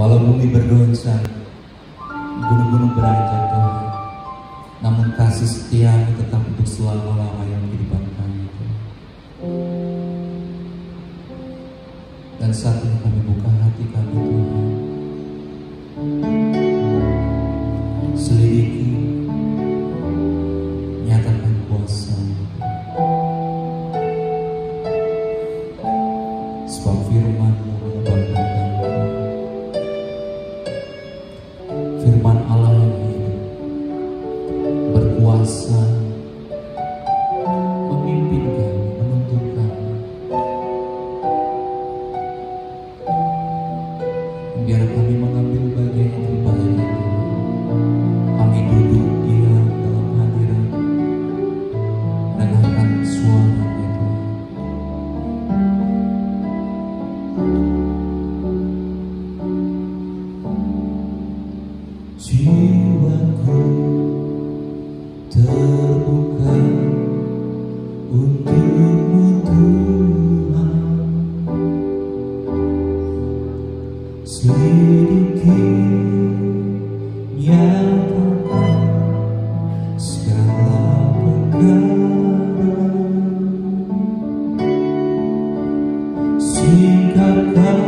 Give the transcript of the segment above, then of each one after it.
Walau bumi bergoncang, gunung-gunung beranjak Tuhan, namun kasih setiamu tetap untuk selama-lamanya kehidupan kami Tuhan. Dan saat ini kami buka hati kami Tuhan, selidiki, nyatakan kuasa, sebab firman-Mu mengubahkan kami. Firman Allah yang hidup, berkuasa, memimpin kami, menuntun kami. Biar kami mengambil bagian yang terbaik itu. Kami duduk diam dalam hadirat, dengarkan suara-Nya Tuhan. Jiwaku terbuka untuk-Mu Tuhan, selidiki, nyatakan segala perkara, singkapkan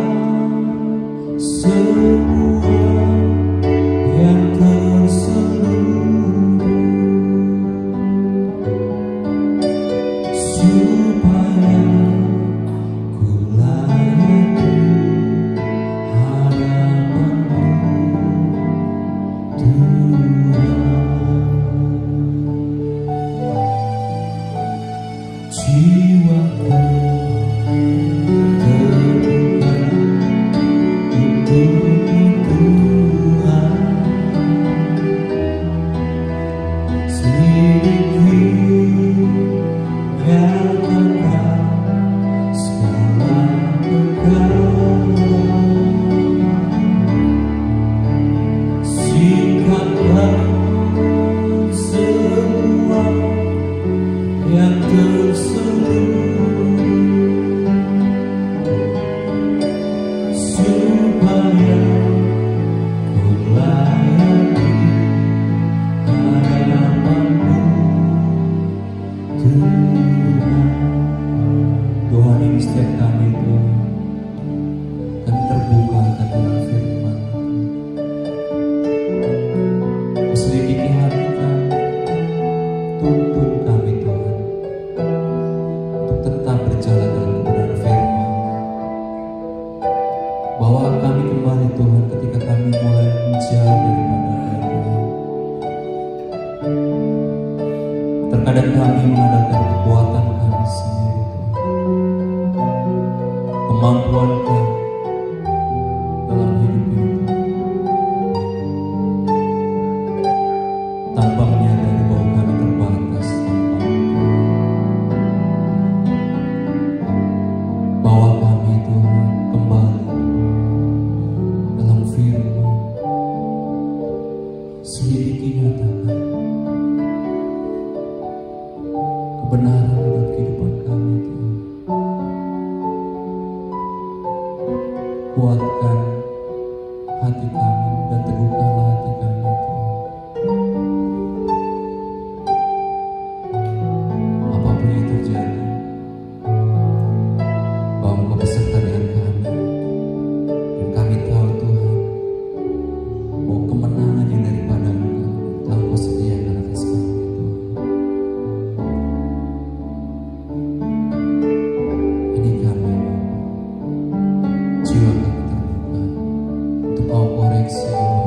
semua yang terselubung, supaya ku layak di hadapan-Mu Tuhan. Jiwaku terbuka untuk-Mu Tuhan, selidiki, nyatakan segala perkara, singkapkan semua yang terselubung, supaya ku layak di hadapan-Mu Tuhan. Tuhan, ini setiap kami Tuhan, kami terbuka akan dengan firman. Selidiki hati kami, tuntun kami Tuhan, untuk tetap berjalan dalam kebenaran firman. Bawa kami kembali Tuhan ketika kami mulai menjauh daripada-Mu Tuhan. Terkadang kami mengandalkan kekuatan kami sendiri Tuhan, kemampuan kami dalam hidup ini tanpa menyadari bahwa kami terbatas tanpa-Mu Tuhan. Bawa kami Tuhan kembali dalam firman, selidiki, nyatakan kebenaran dalam kehidupan kami Tuhan. Kuatkan hati kami dan teguhkanlah hati kami Tuhan. Apapun yang terjadi, bahwa Engkau beserta dengan kami. Dan kami tahu Tuhan, bahwa kemenangan yang daripada-Mu telah Engkau sediakan atas kami Tuhan. Ini kami Bapa, jiwa kami terbuka untuk Kau koreksi Bapa.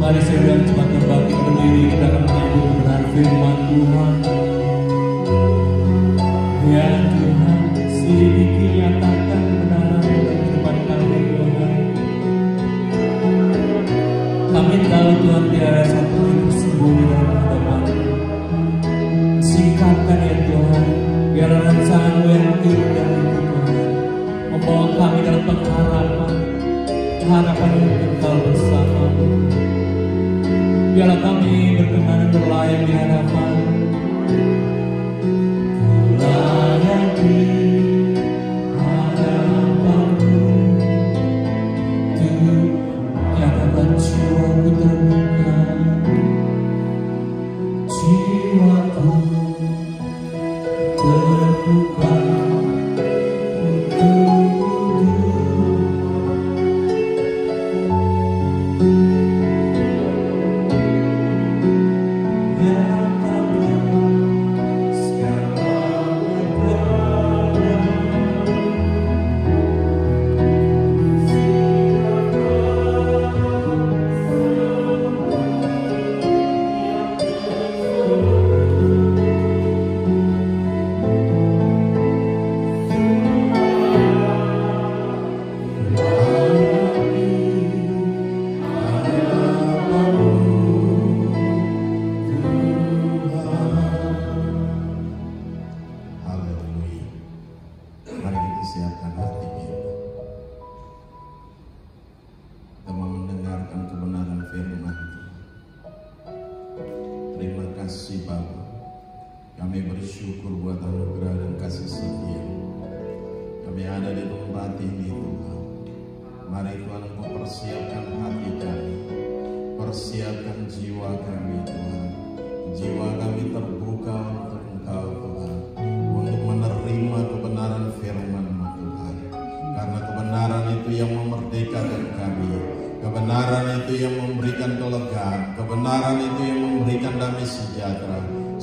Mari saya cepat berbangkit berdiri, kita akan menyambut kebenaran firman Tuhan. Ya Tuhan, selidiki nyatakan kebenaran dalam kehidupan kami Tuhan. Kami tahu Tuhan tiada satu yang tersembunyi dalam hadapan-Mu. Singkapkan ya Tuhan, biar rancangan-Mu yang indah itu Tuhan membawa kami dalam pengharapan, harapan untuk Engkau bersama-Mu. Biarlah kami berkenan berlayang di hadapan-Mu. Berlayang di hadapan-Mu, Tuhan nyatakan jiwaku terbuka, jiwaku terbuka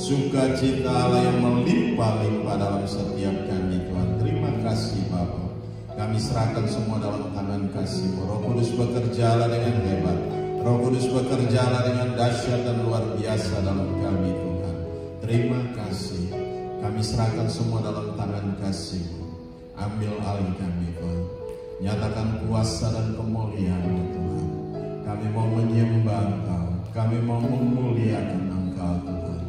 sukacita Allah yang melimpah-limpah dalam setiap kami Tuhan. Terima kasih Bapa. Kami serahkan semua dalam tangan kasih-Mu. Roh Kudus bekerjalah dengan hebat. Roh Kudus bekerjalah dengan dahsyat dan luar biasa dalam kami Tuhan. Terima kasih. Kami serahkan semua dalam tangan kasih-Mu. Ambil alih kami Tuhan. Nyatakan kuasa dan kemuliaan-Mu Tuhan. Kami mau menyembah Engkau. Kami mau memuliakan Engkau Tuhan.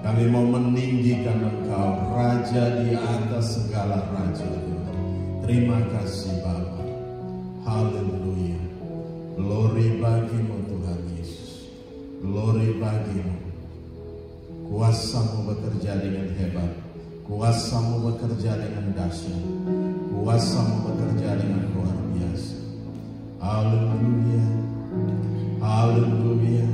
Kami mau meninggikan Engkau, Raja di atas segala raja. Terima kasih Bapa. Haleluya. Glory bagi-Mu Tuhan Yesus. Glory bagi-Mu. Kuasa-Mu bekerja dengan hebat. Kuasa-Mu bekerja dengan dahsyat. Kuasa-Mu bekerja dengan luar biasa. Haleluya. Haleluya.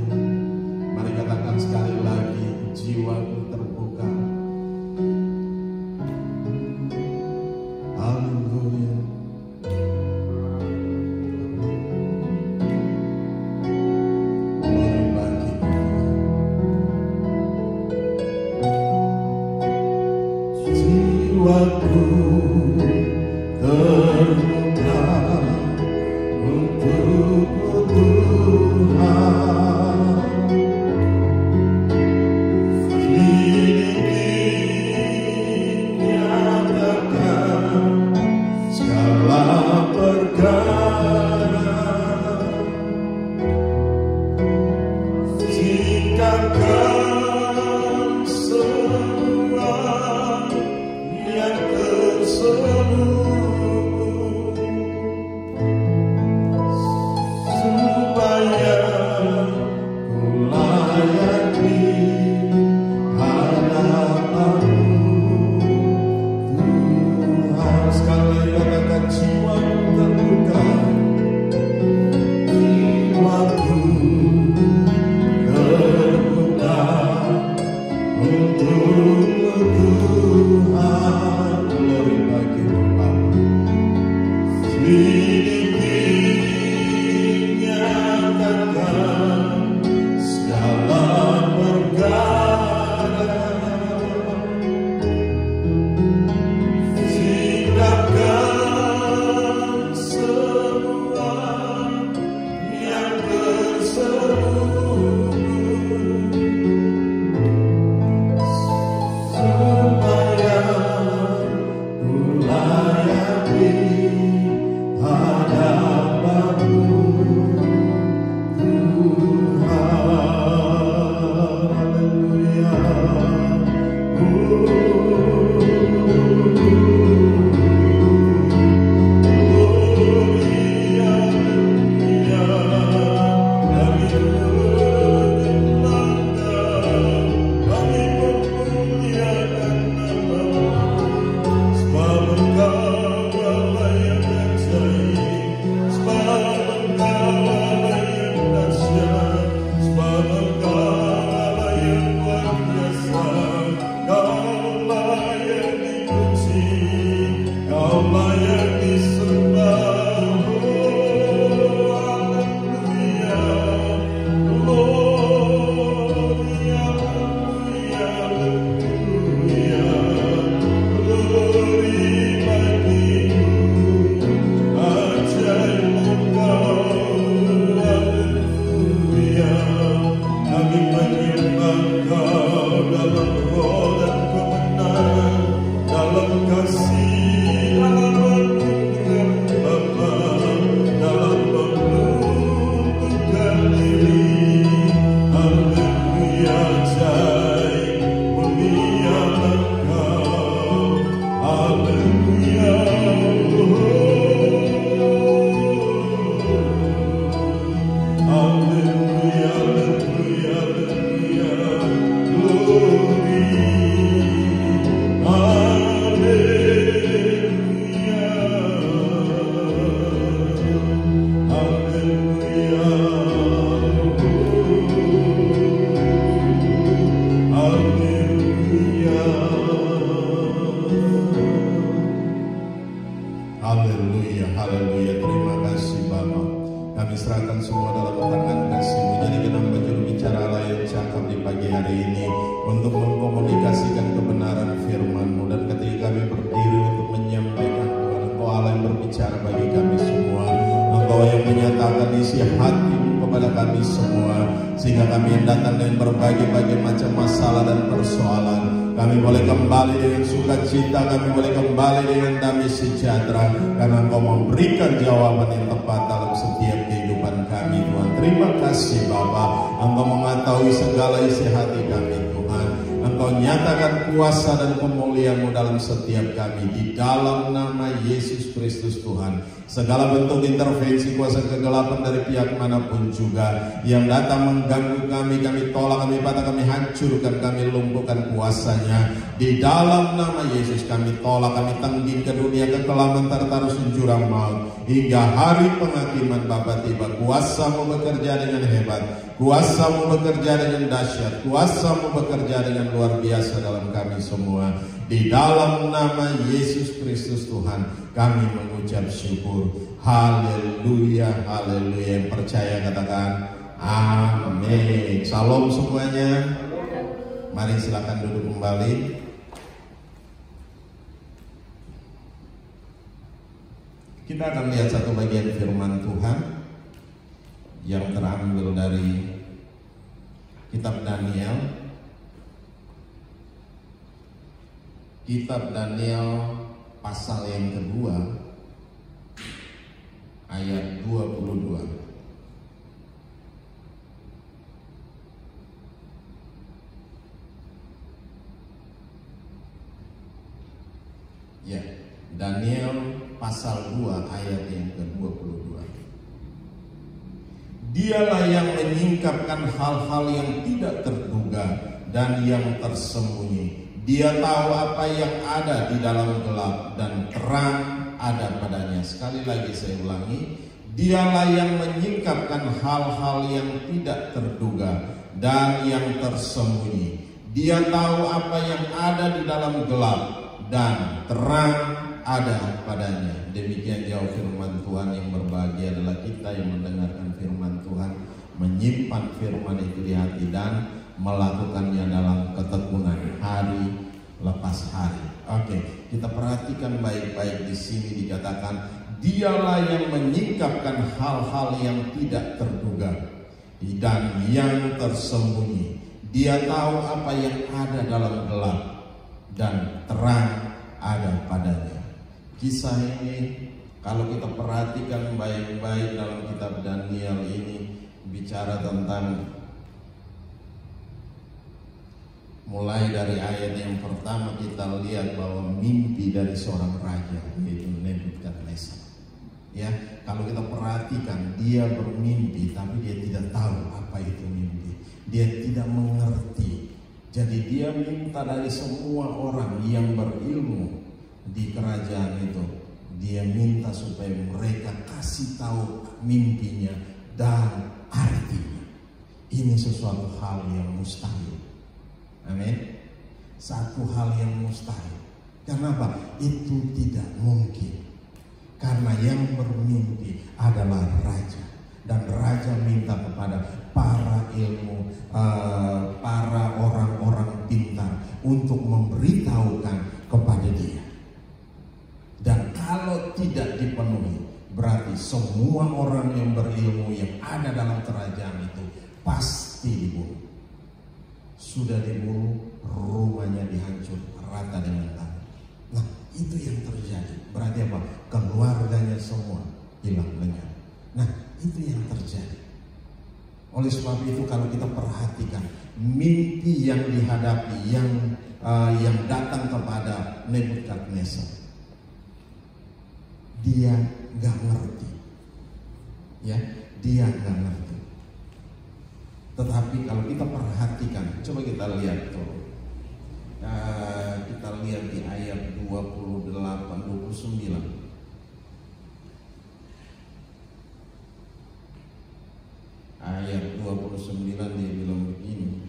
Mari katakan sekali lagi, jiwaku terbuka. Haleluya. Glory bagi-Mu. Jiwaku terbuka untuk-Mu Tuhan. Hadapan-Mu. Kuasa dan kemuliaan-Mu dalam setiap kami di dalam nama Yesus Kristus Tuhan. Segala bentuk intervensi kuasa kegelapan dari pihak manapun juga yang datang mengganggu kami tolak, kami patah, kami hancurkan, kami lumpuhkan kuasanya. Di dalam nama Yesus kami tolak, kami tengging ke dunia kekelaman tertaruh jurang maut. Hingga hari penghakiman Bapa tiba, kuasa-Mu bekerja dengan hebat, kuasa-Mu bekerja dengan dahsyat, kuasa-Mu bekerja dengan luar biasa dalam kami semua. Di dalam nama Yesus Kristus Tuhan kami mengucap syukur. Haleluya, haleluya. Yang percaya katakan amin. Salam semuanya. Mari silakan duduk kembali. Kita akan lihat satu bagian firman Tuhan yang terambil dari kitab Daniel. Kitab Daniel pasal yang kedua ayat 22. Ya, Daniel pasal 2 ayat yang ke-22. Dialah yang menyingkapkan hal-hal yang tidak terduga dan yang tersembunyi. Dia tahu apa yang ada di dalam gelap dan terang ada padanya. Sekali lagi saya ulangi, dialah yang menyingkapkan hal-hal yang tidak terduga dan yang tersembunyi. Dia tahu apa yang ada di dalam gelap, dan terang ada padanya. Demikian jauh firman Tuhan. Yang berbahagia adalah kita yang mendengarkan firman Tuhan, menyimpan firman itu di hati dan melakukannya dalam ketekunan hari lepas hari. Oke, kita perhatikan baik-baik. Di sini dikatakan, dialah yang menyingkapkan hal-hal yang tidak terduga dan yang tersembunyi. Dia tahu apa yang ada dalam gelap, dan terang ada padanya. Kisah ini kalau kita perhatikan baik-baik dalam kitab Daniel ini bicara tentang, mulai dari ayat yang pertama kita lihat bahwa mimpi dari seorang raja, yaitu Nebukadnezar. Ya, kalau kita perhatikan, dia bermimpi tapi dia tidak tahu apa itu mimpi. Dia tidak mengerti. Jadi dia minta dari semua orang yang berilmu di kerajaan itu, dia minta supaya mereka kasih tahu mimpinya dan artinya. Ini sesuatu hal yang mustahil. Amin. Satu hal yang mustahil. Karena apa? Itu tidak mungkin. Karena yang bermimpi adalah raja, dan raja minta kepada para ilmu, para orang-orang pintar untuk memberitahukan kepada dia. Dan kalau tidak dipenuhi, berarti semua orang yang berilmu yang ada dalam kerajaan itu pasti dibunuh. Sudah dibunuh, rumahnya dihancur rata dengan tanah. Nah, itu yang terjadi. Berarti apa? Keluarganya semua hilang lenyap. Nah, itu yang terjadi. Oleh sebab itu, kalau kita perhatikan mimpi yang dihadapi, yang datang kepada Nebukadnezar, dia nggak ngerti, ya, dia nggak ngerti. Tetapi kalau kita perhatikan, coba kita lihat tuh. Kita lihat di ayat 28-29. Ayat 29 dia bilang begini.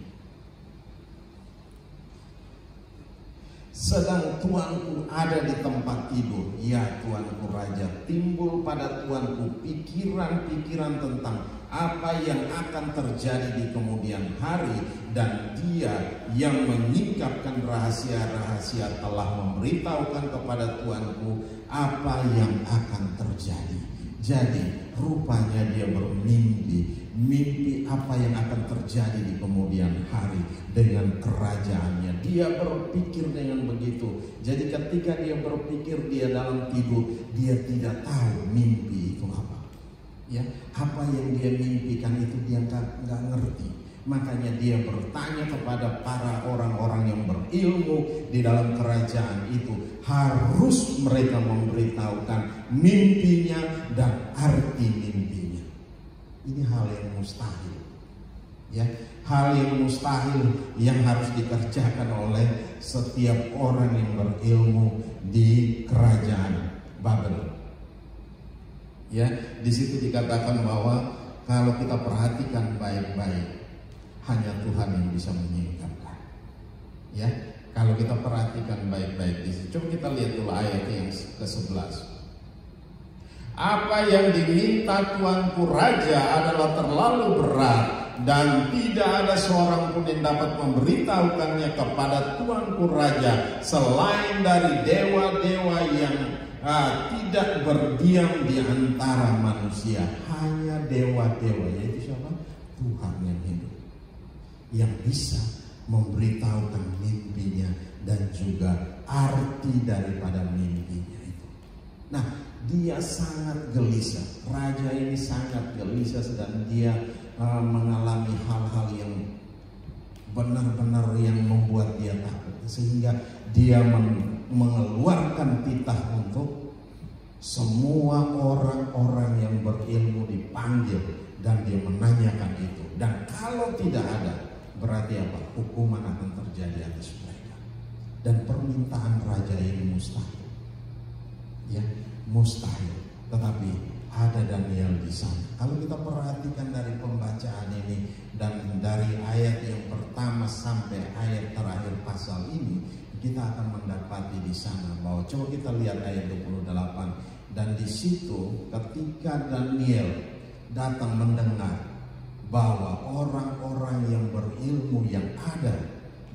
Sedang tuanku ada di tempat tidur, ya tuanku raja, timbul pada tuanku pikiran-pikiran tentang apa yang akan terjadi di kemudian hari, dan dia yang menyingkapkan rahasia-rahasia telah memberitahukan kepada tuanku apa yang akan terjadi. Jadi rupanya dia bermimpi, mimpi apa yang akan terjadi di kemudian hari dengan kerajaannya. Dia berpikir dengan begitu. Jadi ketika dia berpikir, dia dalam tidur, dia tidak tahu mimpi itu apa. Ya, apa yang dia mimpikan itu dia nggak ngerti. Makanya dia bertanya kepada para orang-orang yang berilmu di dalam kerajaan itu. Harus mereka memberitahukan mimpinya dan arti mimpinya. Ini hal yang mustahil, ya, hal yang mustahil yang harus dikerjakan oleh setiap orang yang berilmu di kerajaan Babel. Ya, di situ dikatakan bahwa kalau kita perhatikan baik-baik, hanya Tuhan yang bisa menyingkapkan. Ya, kalau kita perhatikan baik-baik di situ. Coba kita lihat dulu ayat yang ke-11. Apa yang diminta tuanku raja adalah terlalu berat, dan tidak ada seorang pun yang dapat memberitahukannya kepada tuanku raja selain dari dewa-dewa yang tidak berdiam di antara manusia. Hanya dewa-dewa, yaitu siapa? Tuhan yang hidup, yang bisa memberitahukan mimpinya dan juga arti daripada mimpinya itu. Nah, dia sangat gelisah. Raja ini sangat gelisah, dan dia mengalami hal-hal yang benar-benar yang membuat dia takut, sehingga dia mengeluarkan titah untuk semua orang-orang yang berilmu dipanggil, dan dia menanyakan itu. Dan kalau tidak ada, berarti apa? Hukuman akan terjadi atas mereka. Dan permintaan raja ini mustahil, ya, mustahil. Tetapi ada Daniel di sana. Kalau kita perhatikan dari pembacaan ini dan dari ayat yang pertama sampai ayat terakhir pasal ini, kita akan mendapati di sana bahwa, coba kita lihat ayat 28, dan di situ ketika Daniel datang mendengar bahwa orang-orang yang berilmu yang ada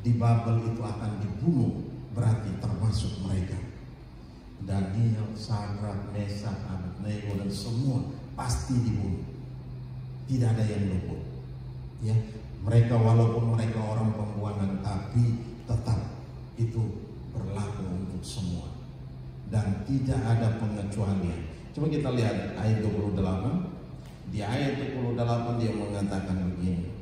di Babel itu akan dibunuh, berarti termasuk mereka. Daniel, Sadrak, Mesak, Abednego dan semua pasti dibunuh. Tidak ada yang luput. Ya, mereka walaupun mereka orang pembuangan, tapi tetap itu berlaku untuk semua dan tidak ada pengecualian. Coba kita lihat ayat 28. Di ayat 28 dia mengatakan begini.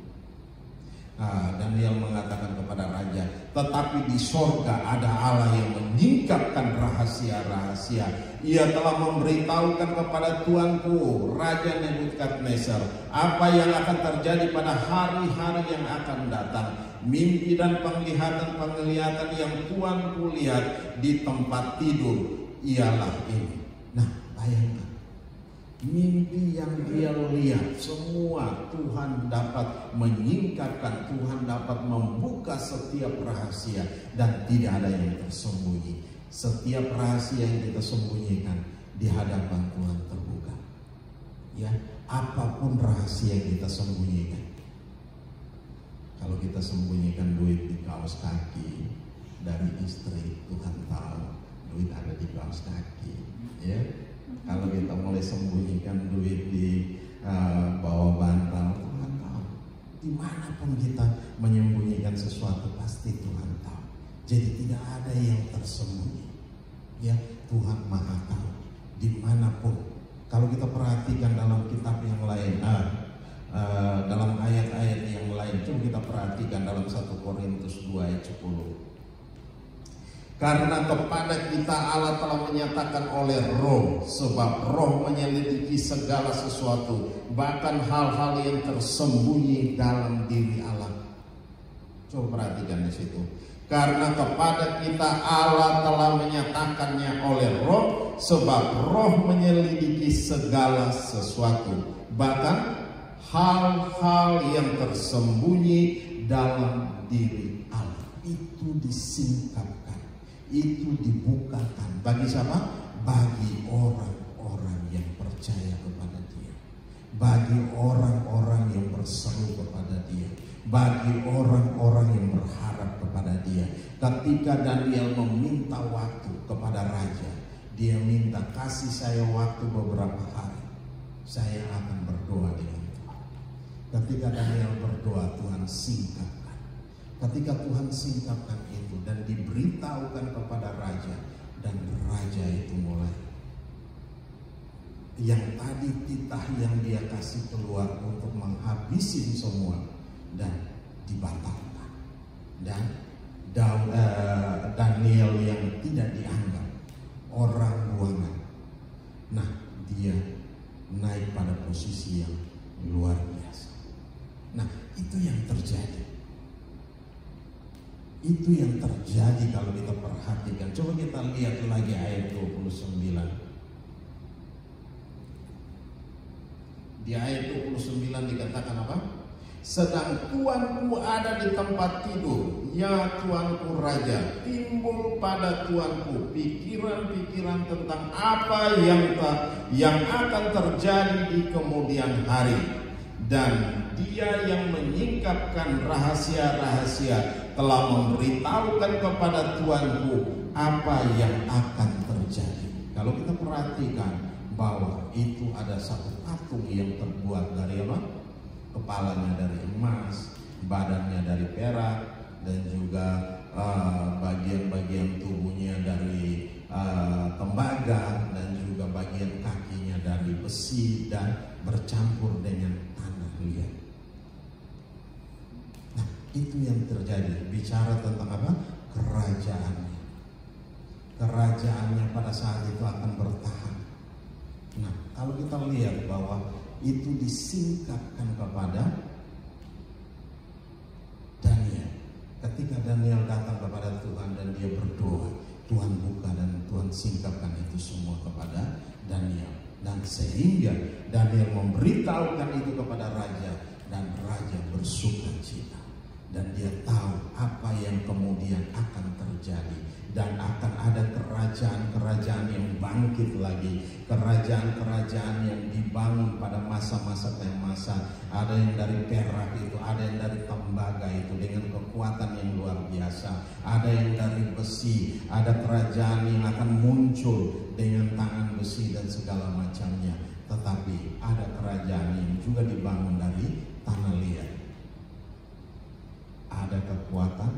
Daniel mengatakan kepada raja, tetapi di sorga ada Allah yang menyingkapkan rahasia-rahasia. Ia telah memberitahukan kepada tuanku Raja Nebukadnezar apa yang akan terjadi pada hari-hari yang akan datang. Mimpi dan penglihatan-penglihatan yang tuanku lihat di tempat tidur ialah ini. Nah, bayangkan, mimpi yang dia lihat semua Tuhan dapat menyingkapkan, Tuhan dapat membuka setiap rahasia dan tidak ada yang tersembunyi. Setiap rahasia yang kita sembunyikan di hadapan Tuhan terbuka. Ya, apapun rahasia yang kita sembunyikan. Kalau kita sembunyikan duit di kaos kaki dari istri, Tuhan tahu duit ada di kaos kaki. Ya. Kalau kita mulai sembunyikan duit di bawah bantal, Tuhan tahu. Dimanapun kita menyembunyikan sesuatu, pasti Tuhan tahu. Jadi tidak ada yang tersembunyi. Ya, Tuhan Maha tahu. Dimanapun. Kalau kita perhatikan dalam kitab yang lain, dalam ayat-ayat yang lain, coba kita perhatikan dalam 1 Korintus 2 ayat 10. Karena kepada kita Allah telah menyatakan oleh Roh, sebab Roh menyelidiki segala sesuatu, bahkan hal-hal yang tersembunyi dalam diri Allah. Coba perhatikan di situ. Karena kepada kita Allah telah menyatakannya oleh Roh, sebab Roh menyelidiki segala sesuatu, bahkan hal-hal yang tersembunyi dalam diri Allah. Itu disingkapkan. Itu dibukakan bagi siapa? Bagi orang-orang yang percaya kepada Dia, bagi orang-orang yang berseru kepada Dia, bagi orang-orang yang berharap kepada Dia. Ketika Daniel meminta waktu kepada raja, dia minta, kasih saya waktu beberapa hari, saya akan berdoa dengan Tuhan. Ketika Daniel berdoa, Tuhan singkapkan. Ketika Tuhan singkapkan itu dan diberitahukan kepada raja, dan raja itu mulai, yang tadi titah yang dia kasih keluar untuk menghabisin semua, dan dibatalkan. Dan Daniel yang tidak dianggap orang buangan, nah dia naik pada posisi yang luar biasa. Nah, itu yang terjadi. Itu yang terjadi kalau kita perhatikan. Coba kita lihat lagi ayat 29. Di ayat 29 dikatakan apa? Sedang tuanku ada di tempat tidur, ya tuanku raja, timbul pada tuanku pikiran-pikiran tentang apa yang akan terjadi di kemudian hari. Dan dia yang menyingkapkan rahasia-rahasia telah memberitahukan kepada tuanku apa yang akan terjadi. Kalau kita perhatikan bahwa itu ada satu patung yang terbuat dari apa? Kepalanya dari emas, badannya dari perak, dan juga bagian-bagian tubuhnya dari tembaga, dan juga bagian kakinya dari besi dan bercampur dengan tanah liat. Nah, itu yang terjadi. Bicara tentang apa? Kerajaannya. Kerajaannya pada saat itu akan bertahan. Nah, kalau kita lihat bahwa itu disingkapkan kepada Daniel. Ketika Daniel datang kepada Tuhan dan dia berdoa, Tuhan buka dan Tuhan singkapkan itu semua kepada Daniel. Dan Sehingga Daniel memberitahukan itu kepada raja, dan raja bersukacita. Dan dia tahu apa yang kemudian akan terjadi, dan akan ada kerajaan-kerajaan yang bangkit lagi, kerajaan-kerajaan yang dibangun pada masa-masa ada yang dari perak itu, ada yang dari tembaga itu dengan kekuatan yang luar biasa, ada yang dari besi, ada kerajaan yang akan muncul dengan tangan besi dan segala macamnya. Tetapi ada kerajaan yang juga dibangun dari tanah liat. Ada kekuatan,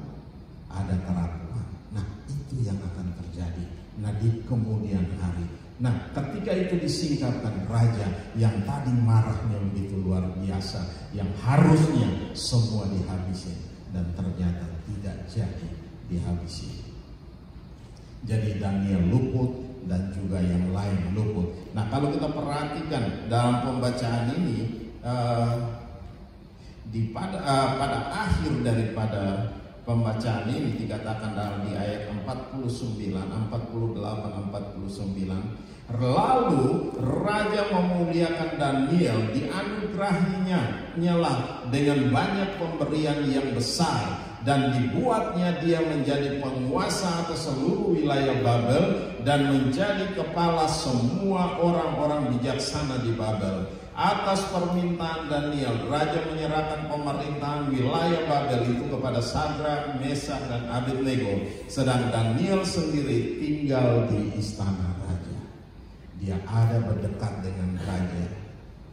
ada kerakuan. Nah, itu yang akan terjadi. Nah, di kemudian hari. Nah, ketika itu disingkapkan, raja yang tadi marahnya begitu luar biasa, yang harusnya semua dihabisi, dan ternyata tidak jadi dihabisi. Jadi Daniel luput dan juga yang lain luput. Nah, kalau kita perhatikan dalam pembacaan ini, pada akhir daripada pembacaan ini dikatakan dalam di ayat 49, 48, 49, lalu raja memuliakan Daniel, dianugerahinya nyalah dengan banyak pemberian yang besar, dan dibuatnya dia menjadi penguasa atas seluruh wilayah Babel dan menjadi kepala semua orang-orang bijaksana di Babel. Atas permintaan Daniel, raja menyerahkan pemerintahan wilayah Babel itu kepada Sadrak, Mesak, dan Abednego. Sedang Daniel sendiri tinggal di istana raja. Dia ada berdekat dengan raja.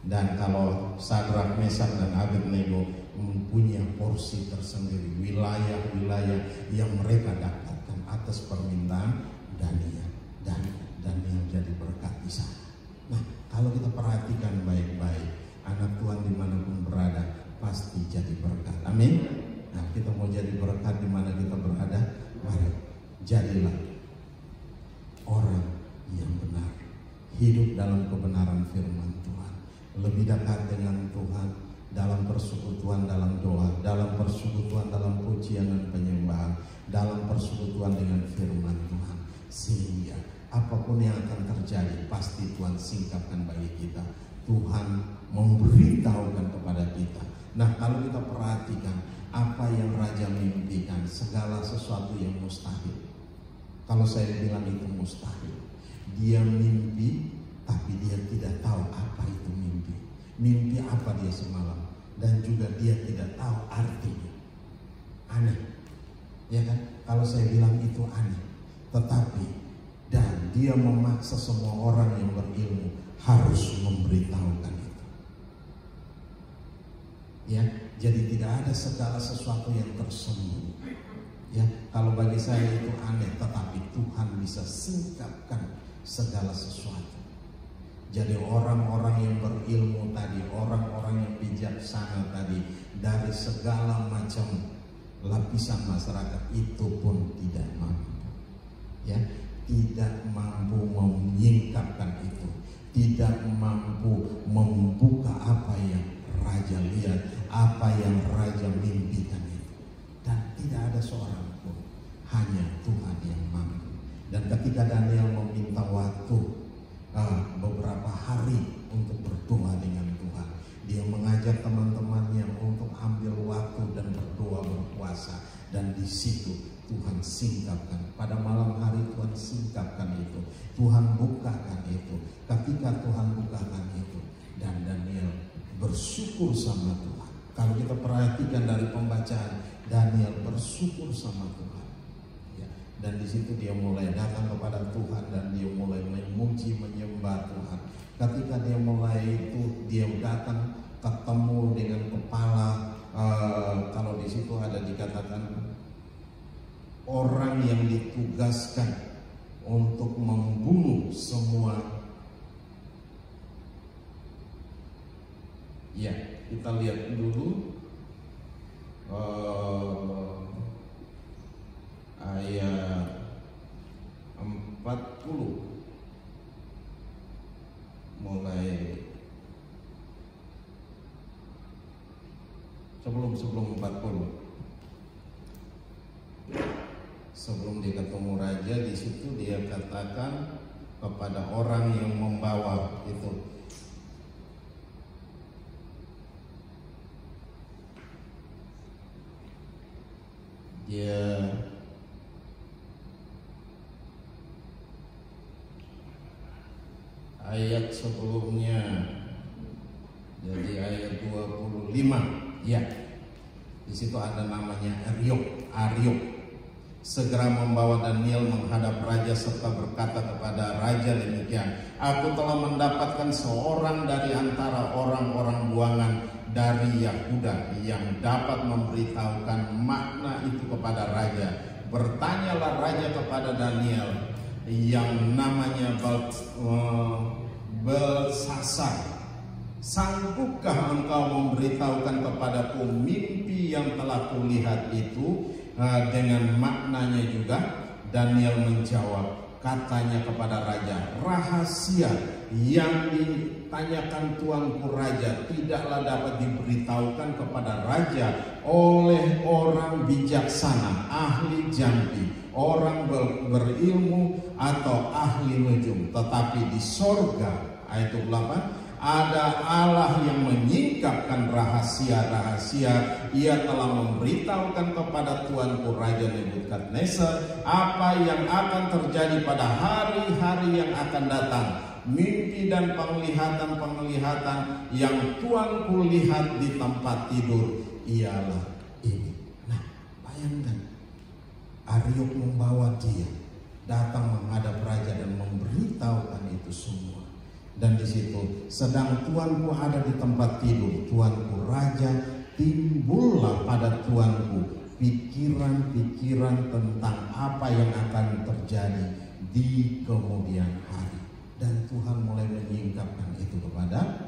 Dan kalau Sadrak, Mesak, dan Abednego mempunyai porsi tersendiri, wilayah-wilayah yang mereka dapatkan atas permintaan Daniel. Dan Daniel jadi berkat di sana. Nah, kalau kita perhatikan baik-baik, anak Tuhan dimanapun berada pasti jadi berkat. Amin. Nah, kita mau jadi berkat di mana kita berada, mari jadilah orang yang benar, hidup dalam kebenaran firman Tuhan, lebih dekat dengan Tuhan, dalam persekutuan, dalam doa, dalam persekutuan, dalam pujian dan penyembahan, dalam persekutuan dengan firman Tuhan, sehingga apapun yang akan terjadi pasti Tuhan singkapkan bagi kita. Tuhan memberitahukan kepada kita. Nah, kalau kita perhatikan apa yang raja mimpikan, segala sesuatu yang mustahil. Kalau saya bilang itu mustahil, dia mimpi tapi dia tidak tahu apa itu mimpi. Mimpi apa dia semalam, dan juga dia tidak tahu artinya. Aneh, ya kan? Kalau saya bilang itu aneh, tetapi dan dia memaksa semua orang yang berilmu harus memberitahukan itu. Ya, jadi tidak ada segala sesuatu yang tersembunyi. Ya, kalau bagi saya itu aneh, tetapi Tuhan bisa singkapkan segala sesuatu. Jadi orang-orang yang berilmu tadi, orang-orang yang bijaksana tadi, dari segala macam lapisan masyarakat itu pun tidak mampu. Ya, tidak mampu menyingkapkan itu, tidak mampu membuka apa yang raja lihat, apa yang raja mimpikan itu. Dan tidak ada seorang pun, hanya Tuhan yang mampu. Dan ketika Daniel meminta waktu beberapa hari untuk berdoa dengan Tuhan, dia mengajak teman-temannya untuk ambil waktu dan berdoa, berpuasa, dan di situ Tuhan singkapkan. Pada malam hari Tuhan singkapkan itu, Tuhan bukakan itu. Ketika Tuhan bukakan itu, dan Daniel bersyukur sama Tuhan. Kalau kita perhatikan dari pembacaan, Daniel bersyukur sama Tuhan. Ya, dan di situ dia mulai datang kepada Tuhan, dan dia mulai memuji, menyembah Tuhan. Ketika dia mulai itu, dia datang ketemu dengan kepala. Kalau di situ ada dikatakan orang yang ditugaskan untuk membunuh semua. Ya, kita lihat dulu ayat 40 mulai sebelum 40. Sebelum dia ketemu raja, di situ dia katakan kepada orang yang membawa itu, Dia ayat sebelumnya, jadi ayat 25, ya, di situ ada namanya Ariok. Segera membawa Daniel menghadap raja serta berkata kepada raja demikian, aku telah mendapatkan seorang dari antara orang-orang buangan dari Yahuda yang dapat memberitahukan makna itu kepada raja. Bertanyalah raja kepada Daniel yang namanya Belsasar, sanggupkah engkau memberitahukan kepadaku mimpi yang telah kulihat itu dengan maknanya juga? Daniel menjawab, katanya kepada raja, rahasia yang ditanyakan tuanku raja tidaklah dapat diberitahukan kepada raja oleh orang bijaksana, ahli jampi, orang berilmu atau ahli nujum, tetapi di sorga, ayat 28, ada Allah yang menyingkapkan rahasia-rahasia. Ia telah memberitahukan kepada tuanku Raja Nebukadnezar apa yang akan terjadi pada hari-hari yang akan datang. Mimpi dan penglihatan-penglihatan yang tuanku lihat di tempat tidur ialah ini. Nah, bayangkan, Ariok membawa dia datang menghadap raja dan memberitahukan itu semua. Dan di situ sedang tuanku ada di tempat tidur, tuanku raja, timbullah pada tuanku pikiran-pikiran tentang apa yang akan terjadi di kemudian hari. Dan Tuhan mulai menyingkapkan itu kepada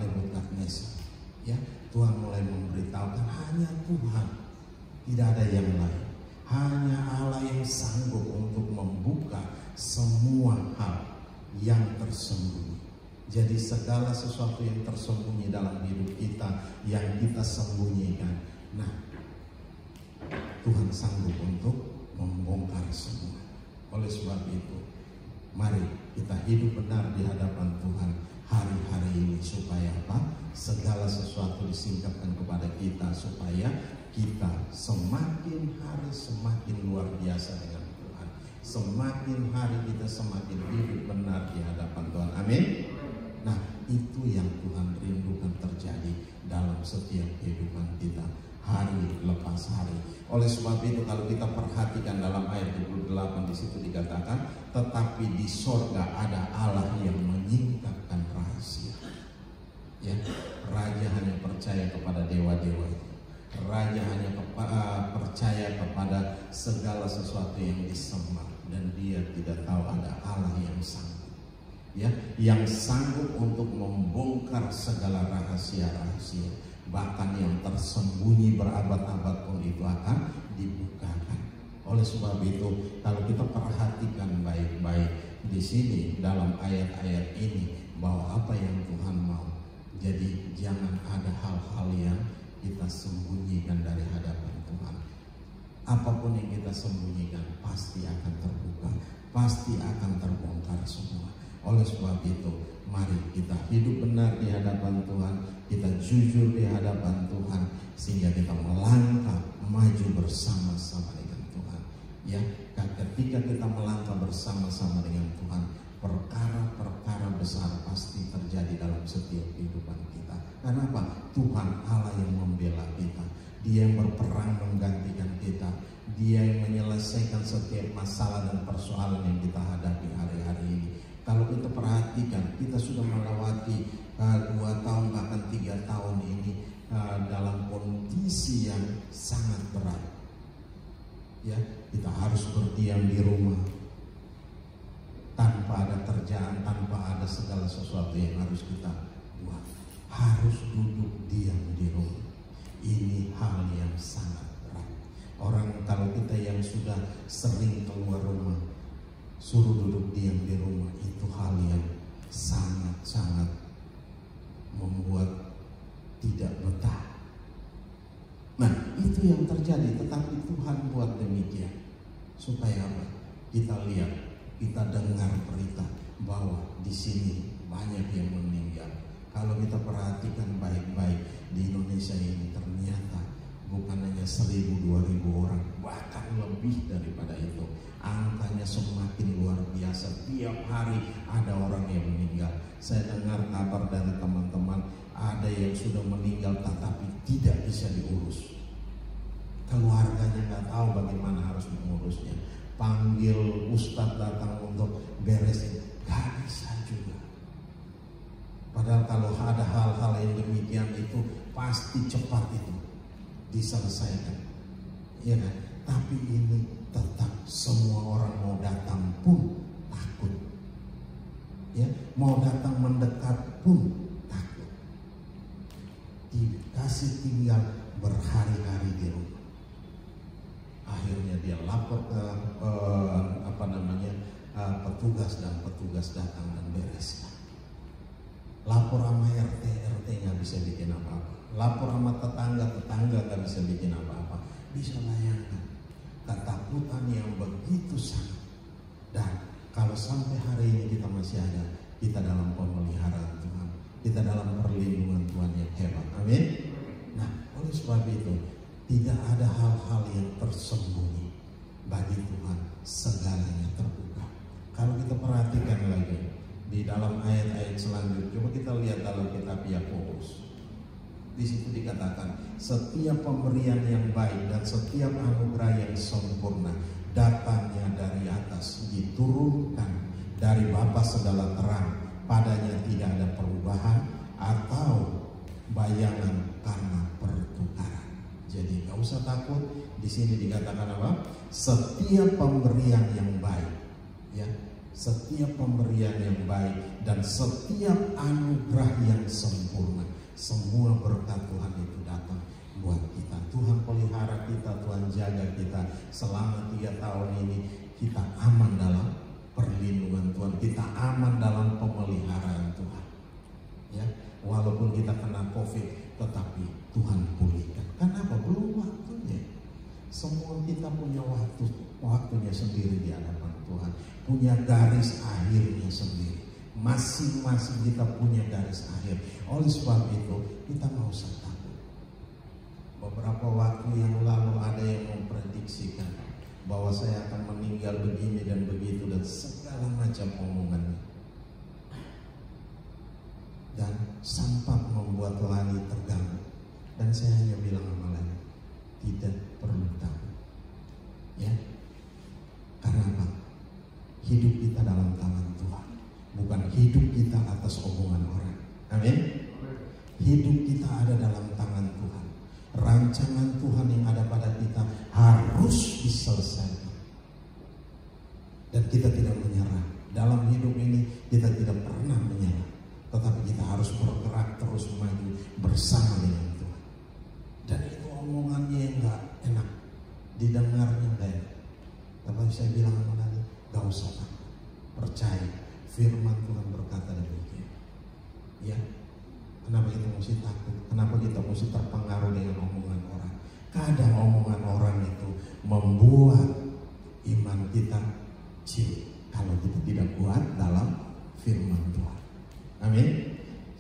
Nebukadnezar. Ya, Tuhan mulai memberitahukan hanya Tuhan, tidak ada yang lain. Hanya Allah yang sanggup untuk membuka semua hal yang tersembunyi. Jadi segala sesuatu yang tersembunyi dalam hidup kita, yang kita sembunyikan, nah, Tuhan sanggup untuk membongkar semua. Oleh sebab itu, mari kita hidup benar di hadapan Tuhan hari-hari ini, supaya apa? Segala sesuatu disingkapkan kepada kita, supaya kita semakin hari semakin luar biasa dengan Tuhan. Semakin hari kita semakin hidup benar di hadapan Tuhan. Amin. Nah, itu yang Tuhan rindukan terjadi dalam setiap kehidupan kita, hari lepas hari. Oleh sebab itu, kalau kita perhatikan dalam ayat 28 di situ dikatakan, tetapi di sorga ada Allah yang menyingkapkan rahasia. Ya, raja hanya percaya kepada dewa-dewa itu. Raja hanya percaya kepada segala sesuatu yang disembah, dan dia tidak tahu ada Allah yang sanggup, ya, yang sanggup untuk membongkar segala rahasia-rahasia, bahkan yang tersembunyi berabad-abad pun itu akan dibukakan. Oleh sebab itu, kalau kita perhatikan baik-baik di sini dalam ayat-ayat ini, bahwa apa yang Tuhan mau, jadi jangan ada hal-hal yang kita sembunyikan dari hadapan Tuhan. Apapun yang kita sembunyikan pasti akan terbuka, pasti akan terbongkar semua. Oleh sebab itu, mari kita hidup benar di hadapan Tuhan, kita jujur di hadapan Tuhan, sehingga kita melangkah maju bersama-sama dengan Tuhan. Ya, ketika kita melangkah bersama-sama dengan Tuhan, perkara-perkara besar pasti terjadi dalam setiap kehidupan kita. Karena apa? Tuhan Allah yang membela kita, Dia yang berperang menggantikan kita, Dia yang menyelesaikan setiap masalah dan persoalan yang kita hadapi hari-hari ini. Kalau kita perhatikan, kita sudah melewati 2 tahun bahkan 3 tahun ini dalam kondisi yang sangat berat. Ya, kita harus berdiam di rumah, tanpa ada kerjaan, tanpa ada segala sesuatu yang harus kita buat. Harus duduk diam di rumah. Ini hal yang sangat berat. Orang kalau kita yang sudah sering keluar rumah, suruh duduk diam di rumah, itu hal yang sangat-sangat membuat tidak betah. Nah, itu yang terjadi, tetapi Tuhan buat demikian supaya apa? Kita lihat, kita dengar berita bahwa di sini banyak yang meninggal. Kalau kita perhatikan baik-baik di Indonesia ini, ternyata bukan hanya 1.000-2.000 orang, bahkan lebih daripada itu. Angkanya semakin luar biasa. Tiap hari ada orang yang meninggal. Saya dengar kabar dari teman-teman, ada yang sudah meninggal tetapi tidak bisa diurus. Keluarganya nggak tahu bagaimana harus mengurusnya. Panggil ustadz datang untuk beresin, gak bisa juga. Padahal kalau ada hal-hal yang demikian itu pasti cepat itu diselesaikan, ya kan? Tapi ini tetap semua orang mau datang pun takut, ya, mau datang mendekat pun takut. Dikasih tinggal berhari-hari di rumah. Akhirnya dia lapor ke petugas, dan petugas datang dan bereskan. Lapor sama RT nggak bisa bikin apa-apa. Lapor sama tetangga nggak bisa bikin apa-apa. Bisa bayangkan ketakutan yang begitu sangat. Dan kalau sampai hari ini kita masih ada, kita dalam pemeliharaan Tuhan, kita dalam perlindungan Tuhan yang hebat. Amin. Nah, oleh sebab itu tidak ada hal-hal yang tersembunyi bagi Tuhan, segalanya terbuka. Kalau kita perhatikan lagi di dalam ayat-ayat selanjutnya, coba kita lihat dalam kitab Yakobus. Di situ dikatakan setiap pemberian yang baik dan setiap anugerah yang sempurna datangnya dari atas, diturunkan dari Bapa segala terang. Padanya tidak ada perubahan atau bayangan karena pertukaran. Jadi nggak usah takut. Di sini dikatakan apa? Setiap pemberian yang baik, ya, setiap pemberian yang baik dan setiap anugerah yang sempurna. Semua berkat Tuhan itu datang buat kita. Tuhan pelihara kita, Tuhan jaga kita selama 3 tahun ini. Kita aman dalam perlindungan Tuhan, kita aman dalam pemeliharaan Tuhan. Ya, walaupun kita kena COVID, tetapi Tuhan pulihkan. Kenapa? Belum waktunya. Semua kita punya waktunya sendiri di hadapan Tuhan, punya garis akhirnya sendiri. Masing-masing kita punya garis akhir. Oleh sebab itu kita nggak usah takut. Beberapa waktu yang lalu ada yang memprediksikan bahwa saya akan meninggal begini dan begitu dan segala macam omongannya, dan sempat membuat Lani terganggu. Dan saya hanya bilang sama Lani, tidak perlu takut, ya. Karena apa? Hidup kita dalam tangan Tuhan, bukan hidup kita atas omongan orang. Amin. Hidup kita ada dalam tangan Tuhan. Rancangan Tuhan yang ada pada kita harus diselesaikan. Dan kita tidak menyerah. Dalam hidup ini kita tidak pernah menyerah, tetapi kita harus bergerak terus maju bersama dengan Tuhan. Dan itu omongannya yang gak enak, didengarnya gak enak. Tapi saya bilang sama tadi, gak usah takut, percaya. Firman Tuhan berkata demikian. Ya, kenapa kita mesti takut? Kenapa kita mesti terpengaruh dengan omongan orang? Kadang omongan orang itu membuat iman kita ciut kalau kita tidak kuat dalam firman Tuhan. Amin.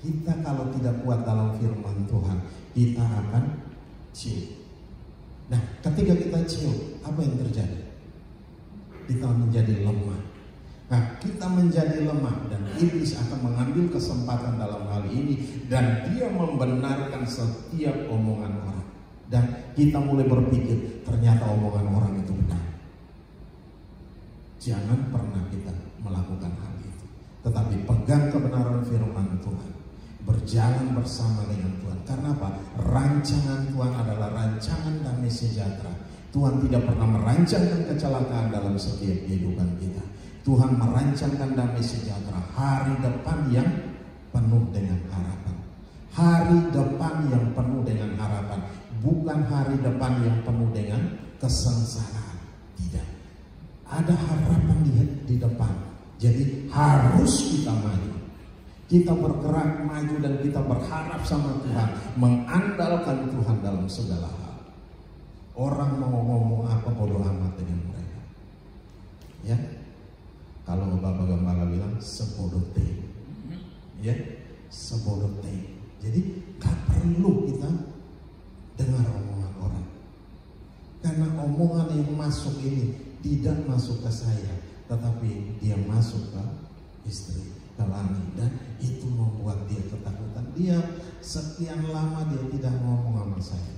Kita kalau tidak kuat dalam firman Tuhan, kita akan ciut. Nah, ketika kita ciut, apa yang terjadi? Kita menjadi lemah. Nah, kita menjadi lemah dan iblis akan mengambil kesempatan dalam hal ini dan dia membenarkan setiap omongan orang. Dan kita mulai berpikir ternyata omongan orang itu benar. Jangan pernah kita melakukan hal itu, tetapi pegang kebenaran firman Tuhan, berjalan bersama dengan Tuhan. Karena apa? Rancangan Tuhan adalah rancangan damai sejahtera. Tuhan tidak pernah merancangkan kecelakaan dalam setiap kehidupan kita. Tuhan merancangkan damai sejahtera, hari depan yang penuh dengan harapan. Hari depan yang penuh dengan harapan, bukan hari depan yang penuh dengan kesengsaraan. Tidak. Ada harapan di depan. Jadi harus kita maju. Kita bergerak maju dan kita berharap sama Tuhan, mengandalkan Tuhan dalam segala hal. Orang mau ngomong apa bodoh amat dengan mereka. Ya. Kalau Bapak Gembala bilang sebodoh teh, ya, sebodoh teh. Jadi gak perlu kita dengar omongan orang. masuk ini tidak masuk ke saya, tetapi dia masuk ke istri, ke Lani, dan itu membuat dia ketakutan. Dia sekian lama dia tidak ngomong sama saya.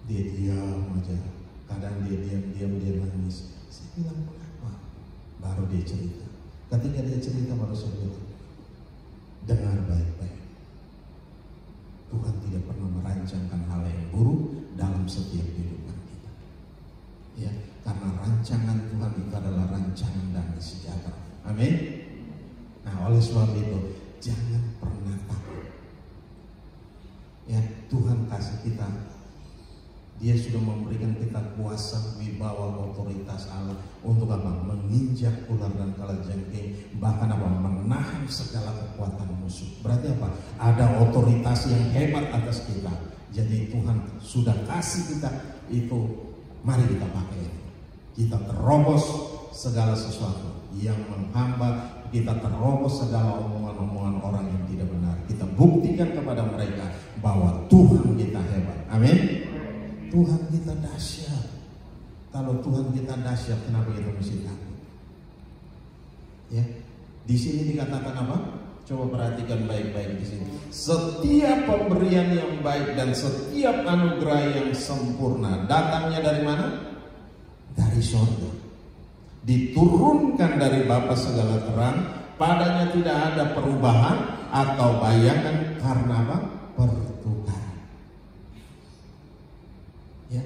Dia diam aja, kadang dia diam, dia nangis. Saya bilang, kenapa? Baru dia cerita. Ketika dia cerita baru saya bilang, dengar baik-baik. Tuhan tidak pernah merancangkan hal yang buruk dalam setiap kehidupan kita. Ya, karena rancangan Tuhan itu adalah rancangan damai sejahtera. Amin. Nah, oleh sebab itu jangan pernah takut. Ya, Tuhan kasih kita, Dia sudah memberikan kita kuasa, wibawa, otoritas Allah untuk apa? Menginjak ular dan kalajengking, bahkan apa? Menahan segala kekuatan musuh. Berarti apa? Ada otoritas yang hebat atas kita. Jadi Tuhan sudah kasih kita itu, mari kita pakai itu. Kita terobos segala sesuatu yang menghambat, kita terobos segala omongan-omongan orang yang tidak benar. Kita buktikan kepada mereka bahwa Tuhan kita hebat. Amin. Tuhan kita dahsyat. Kalau Tuhan kita dahsyat, kenapa kita mesti takut? Ya, di sini dikatakan apa? Coba perhatikan baik-baik di sini. Setiap pemberian yang baik dan setiap anugerah yang sempurna datangnya dari mana? Dari surga. Diturunkan dari Bapa segala terang. Padanya tidak ada perubahan atau bayangan karena apa? Pertukaran. Ya,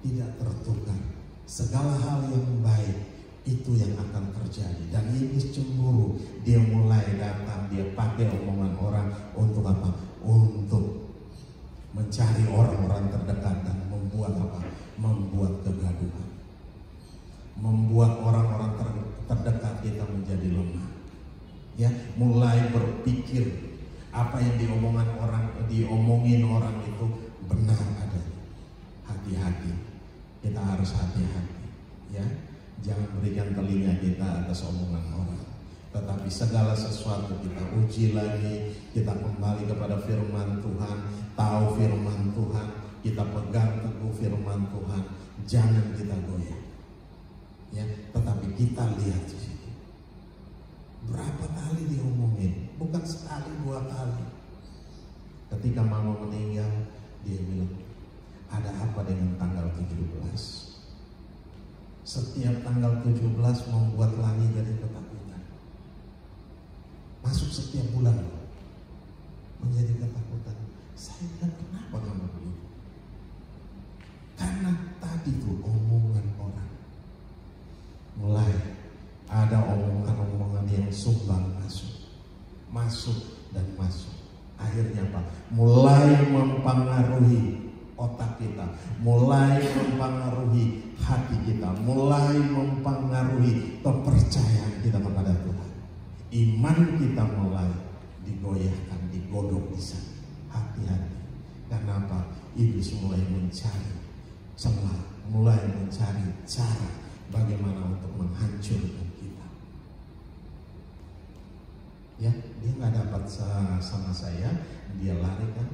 tidak tertukar. Segala hal yang baik itu yang akan terjadi. Dan iblis cemburu. Dia mulai datang, dia pakai omongan orang untuk apa? Untuk mencari orang-orang terdekat dan membuat apa? Membuat kegaduhan. Membuat orang-orang terdekat kita menjadi lemah. Ya, mulai berpikir apa yang diomongin orang itu benar adanya. Hati-hati, kita harus hati-hati, ya. Jangan berikan telinga kita atas omongan orang. Tetapi segala sesuatu kita uji lagi, kita kembali kepada firman Tuhan, tahu firman Tuhan, kita pegang teguh firman Tuhan, jangan kita goyah. Ya, tetapi kita lihat di sini. Berapa kali diomongin? Bukan sekali, 2 kali. Ketika mama meninggal, dia bilang, ada apa dengan tanggal 17? Setiap tanggal 17 membuat Lani jadi ketakutan. Masuk setiap bulan menjadi ketakutan. Saya bilang, kenapa kamu begitu? Karena tadi tuh omongan orang. Mulai ada omongan-omongan yang sumbang masuk dan masuk. Akhirnya apa? Mulai mempengaruhi otak kita, mulai mempengaruhi hati kita, mulai mempengaruhi kepercayaan kita kepada Tuhan. Iman kita mulai digoyahkan, digodok di sana. Hati-hati. Kenapa? Iblis mulai mencari celah, mulai mencari cara bagaimana untuk menghancurkan kita. Ya, dia nggak dapat sama saya, dia lari kan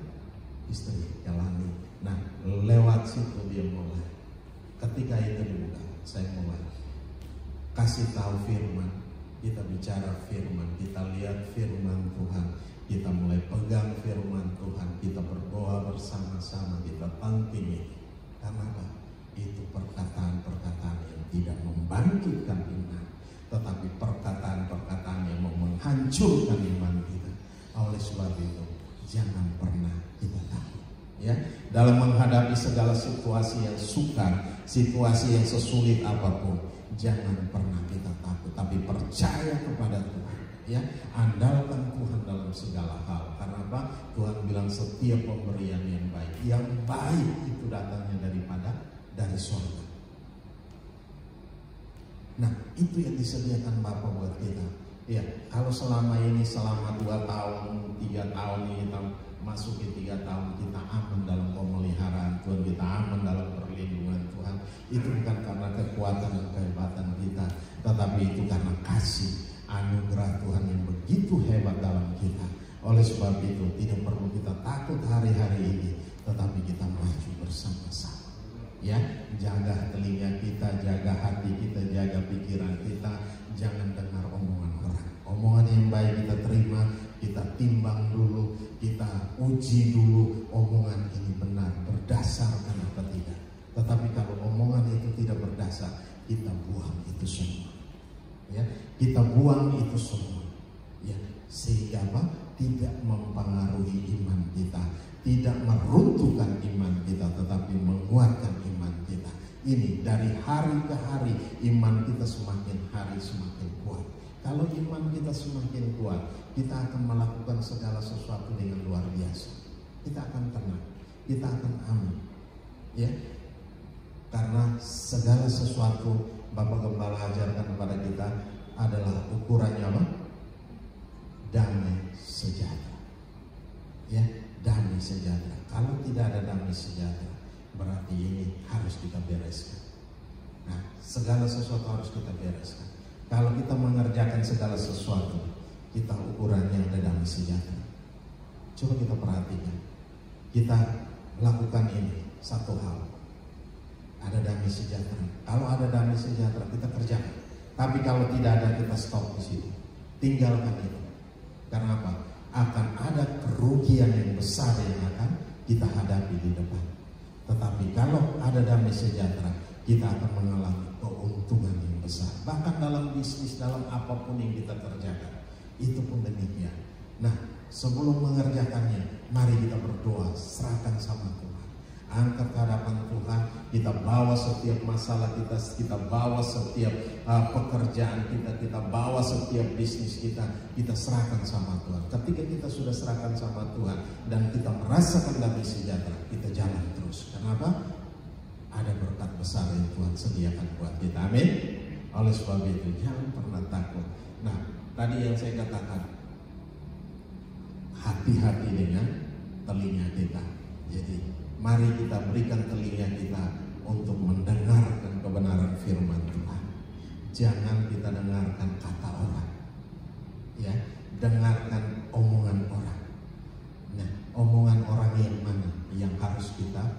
istri, dia lari. Nah, lewat situ dia mulai. Ketika itu dibuka, saya mulai kasih tahu firman. Kita bicara firman, kita lihat firman Tuhan, kita mulai pegang firman Tuhan, kita berdoa bersama-sama, kita penting. Karena apa? Itu perkataan-perkataan yang tidak membangkitkan iman, tetapi perkataan-perkataan yang mau menghancurkan iman kita. Oleh sebab itu, jangan pernah kita takut. Ya, dalam menghadapi segala situasi yang sukar, situasi yang sesulit apapun, jangan pernah kita takut, tapi percaya kepada Tuhan. Ya, andalkan Tuhan dalam segala hal. Karena apa? Tuhan bilang setiap pemberian yang baik itu datangnya dari surga. Nah, itu yang disediakan Bapa buat kita. Ya, kalau selama 2 tahun, 3 tahun ini kita masuki 3 tahun, kita aman dalam pemeliharaan Tuhan, kita aman dalam perlindungan Tuhan. Itu bukan karena kekuatan dan kehebatan kita, tetapi itu karena kasih anugerah Tuhan yang begitu hebat dalam kita. Oleh sebab itu tidak perlu kita takut hari-hari ini, tetapi kita maju bersama-sama. Ya, jaga telinga kita, jaga hati kita, jaga pikiran kita, jangan dengar omongan orang. Omongan yang baik kita terima, kita timbang dulu, kita uji dulu omongan ini benar, berdasarkan apa tidak. Tetapi kalau omongan itu tidak berdasar, kita buang itu semua. Ya, kita buang itu semua. Ya, sehingga apa? Tidak mempengaruhi iman kita, tidak meruntuhkan iman kita, tetapi menguatkan iman kita. Ini dari hari ke hari iman kita semakin hari semakin kuat. Kalau iman kita semakin kuat, kita akan melakukan segala sesuatu dengan luar biasa. Kita akan tenang, kita akan aman. Ya, karena segala sesuatu Bapak Gembala ajarkan kepada kita adalah ukurannya apa? Damai sejahtera. Ya, damai sejahtera. Kalau tidak ada damai sejahtera, berarti ini harus kita bereskan. Nah, segala sesuatu harus kita bereskan. Kalau kita mengerjakan segala sesuatu, kita ukurannya ada damai sejahtera. Coba kita perhatikan. Kita lakukan ini satu hal. Ada damai sejahtera. Kalau ada damai sejahtera, kita kerjakan. Tapi kalau tidak ada, kita stop di situ. Tinggalkan itu. Karena apa? Akan ada kerugian yang besar yang akan kita hadapi di depan. Tetapi kalau ada damai sejahtera, kita akan mengalami keuntungan yang besar. Bahkan dalam bisnis, dalam apapun yang kita kerjakan, itu pun demikian. Nah, sebelum mengerjakannya, mari kita berdoa, serahkan sama Tuhan. Angkat ke hadapan Tuhan, kita bawa setiap masalah kita bawa setiap pekerjaan kita bawa setiap bisnis kita serahkan sama Tuhan. Ketika kita sudah serahkan sama Tuhan dan kita merasakan damai sejahtera, kita jalan terus. Kenapa? Ada berkat besar yang Tuhan sediakan buat kita. Amin. Oleh sebab itu, jangan pernah takut. Nah, tadi yang saya katakan, hati-hati dengan telinga kita. Jadi mari kita berikan telinga kita untuk mendengarkan kebenaran firman Tuhan. Jangan kita dengarkan kata orang. Ya, dengarkan omongan orang. Nah, omongan orang yang mana yang harus kita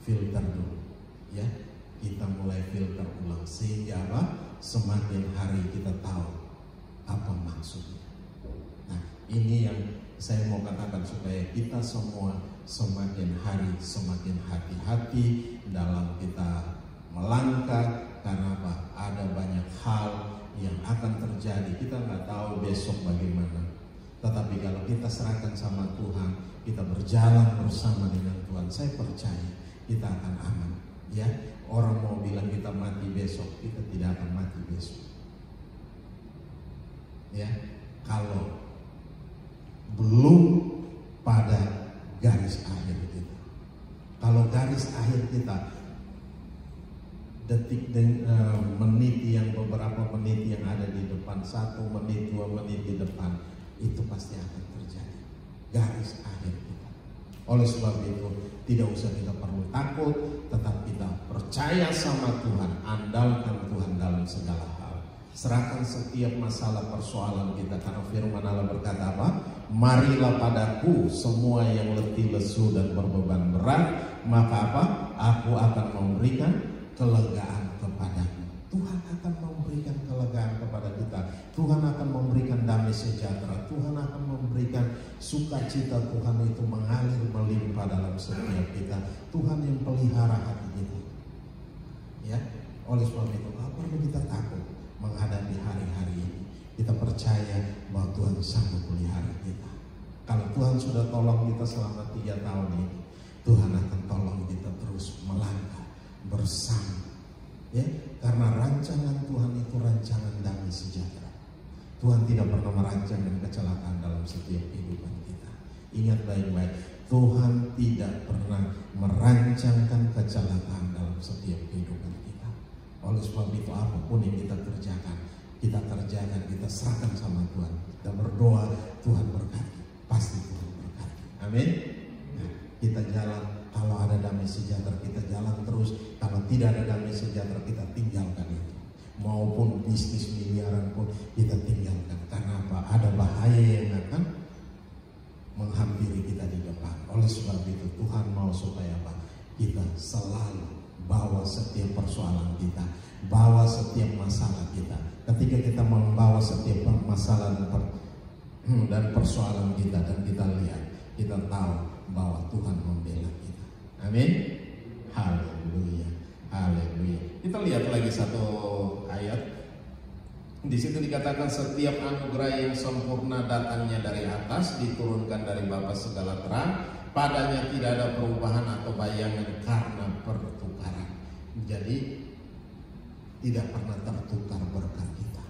filter dulu. Ya, kita mulai filter ulang sehingga apa? Semakin hari kita tahu apa maksudnya. Nah, ini yang saya mau katakan supaya kita semua semakin hari semakin hati-hati dalam kita melangkah. Karena apa? Ada banyak hal yang akan terjadi. Kita nggak tahu besok bagaimana. Tetapi kalau kita serahkan sama Tuhan, kita berjalan bersama dengan Tuhan, saya percaya kita akan aman. Ya, orang mau bilang kita mati besok, kita tidak akan mati besok. Ya, kalau belum pada garis akhir kita. Kalau garis akhir kita detik menit yang beberapa menit yang ada di depan, 1 menit 2 menit di depan, itu pasti akan terjadi garis akhir kita. Oleh sebab itu tidak usah kita perlu takut, tetap kita percaya sama Tuhan, andalkan Tuhan dalam segala hal. Serahkan setiap masalah persoalan kita, karena firman Allah berkata apa? Marilah padaku semua yang letih lesu dan berbeban berat, maka apa? Aku akan memberikan kelegaan kepadamu. Tuhan akan memberikan kelegaan kepada kita. Tuhan akan memberikan damai sejahtera. Tuhan akan memberikan sukacita. Tuhan itu mengalir melimpah dalam setiap kita. Tuhan yang pelihara hati kita. Ya, oleh sebab itu apa perlu kita takut menghadapi hari-hari ini. Kita percaya bahwa Tuhan sanggup pelihara kita. Kalau Tuhan sudah tolong kita selama 3 tahun ini, Tuhan akan tolong kita terus melangkah bersama. Ya, karena rancangan Tuhan itu rancangan damai sejahtera. Tuhan tidak pernah merancangkan kecelakaan dalam setiap kehidupan kita. Ingat baik-baik, Tuhan tidak pernah merancangkan kecelakaan dalam setiap kehidupan kita. Oleh sebab itu apapun yang kita kerjakan, kita serahkan sama Tuhan. Kita berdoa, Tuhan berkati. Pasti Tuhan berkati. Amin. Nah, kita jalan. Kalau ada damai sejahtera, kita jalan terus. Kalau tidak ada damai sejahtera, kita tinggalkan itu. Maupun bisnis miliaran pun kita tinggalkan. Karena apa? Ada bahaya yang akan menghampiri kita di depan. Oleh sebab itu Tuhan mau supaya apa? Kita selalu bawa setiap persoalan kita, bawa setiap masalah kita. Ketika kita membawa setiap masalah dan persoalan kita, dan kita lihat, kita tahu bahwa Tuhan membela kita. Amin. Haleluya. Haleluya. Kita lihat lagi satu ayat. Di situ dikatakan setiap anugerah yang sempurna datangnya dari atas, diturunkan dari Bapa segala terang. Padanya tidak ada perubahan atau bayangan karena pertukaran. Jadi tidak pernah tertukar berkat kita.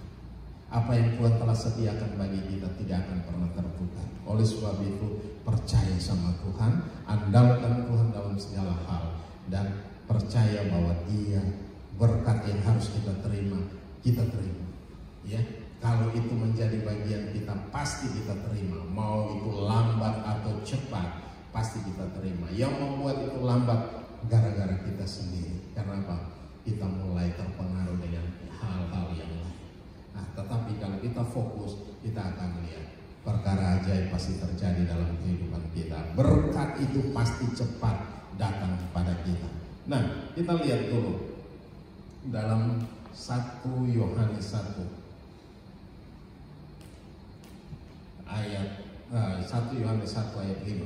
Apa yang Tuhan telah sediakan bagi kita tidak akan pernah tertukar. Oleh sebab itu percaya sama Tuhan, andalkan Tuhan dalam segala hal, dan percaya bahwa Dia berkat yang harus kita terima, kita terima. Ya, kalau itu menjadi bagian kita, pasti kita terima. Mau itu lambat atau cepat, pasti kita terima. Yang membuat itu lambat gara-gara kita sendiri. Karena apa? Kita mulai terpengaruh dengan hal-hal yang lain. Nah, tetapi kalau kita fokus, kita akan lihat perkara ajaib pasti terjadi dalam kehidupan kita. Berkat itu pasti cepat datang kepada kita. Nah, kita lihat dulu dalam 1 Yohanes 1 ayat 1 Yohanes 1 ayat 5.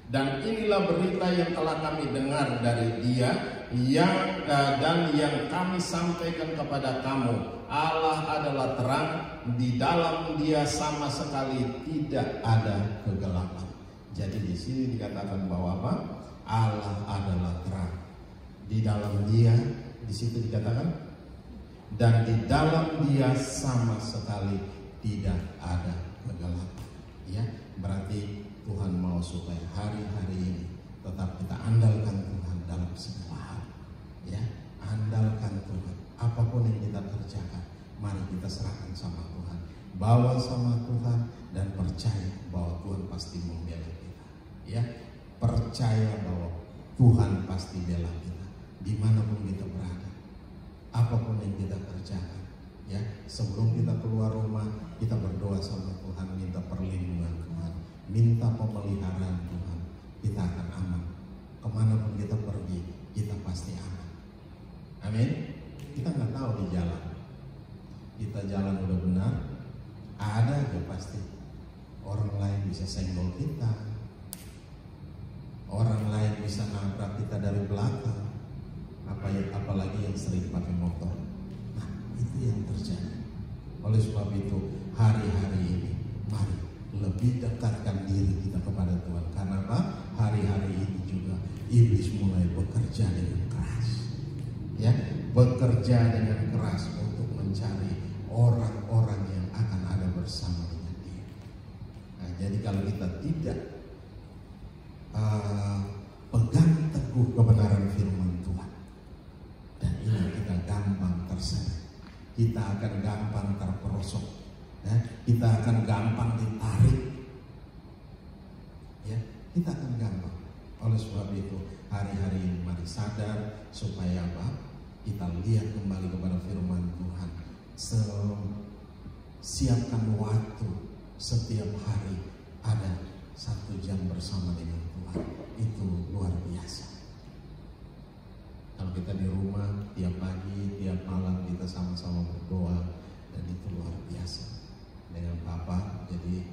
Dan inilah berita yang telah kami dengar dari Dia dan yang kami sampaikan kepada kamu. Allah adalah terang, di dalam Dia sama sekali tidak ada kegelapan. Jadi di sini dikatakan bahwa apa? Allah adalah terang. Di dalam Dia, di situ dikatakan, dan di dalam Dia sama sekali tidak ada kegelapan. Ya, berarti Tuhan mau supaya hari-hari ini tetap kita andalkan Tuhan dalam segala hal. Ya, andalkan Tuhan. Apapun yang kita kerjakan, mari kita serahkan sama Tuhan, bawa sama Tuhan, dan percaya bahwa Tuhan pasti membela kita. Ya, percaya bahwa Tuhan pasti bela kita dimanapun kita berada, apapun yang kita kerjakan. Ya, sebelum kita keluar rumah, kita berdoa sama Tuhan, minta perlindungan Tuhan, minta pemeliharaan Tuhan. Kita akan aman. Kemanapun kita pergi, kita pasti aman. Amin. Kita nggak tahu di jalan. Kita jalan udah benar, ada aja pasti orang lain bisa senggol kita, orang lain bisa nabrak kita dari belakang, apalagi yang sering pakai motor. Nah, itu yang terjadi. Oleh sebab itu hari-hari ini mari lebih dekatkan diri kita kepada Tuhan. Karena apa? Hari-hari ini juga iblis mulai bekerja dengan keras. Ya, bekerja dengan keras untuk mencari orang-orang yang akan ada bersama dengan Dia. Nah, jadi kalau kita tidak pegang teguh kebenaran firman Tuhan, dan ini kita gampang terseret, kita akan gampang terperosok, ya, kita akan gampang ditarik, ya, kita akan gampang. Oleh sebab itu hari-hari ini mari sadar supaya apa? Kita lihat kembali kepada firman Tuhan. Siapkan waktu setiap hari, ada 1 jam bersama dengan Tuhan. Itu luar biasa. Kalau kita di rumah tiap pagi, tiap malam kita sama-sama berdoa, dan itu luar biasa dengan Papa. Jadi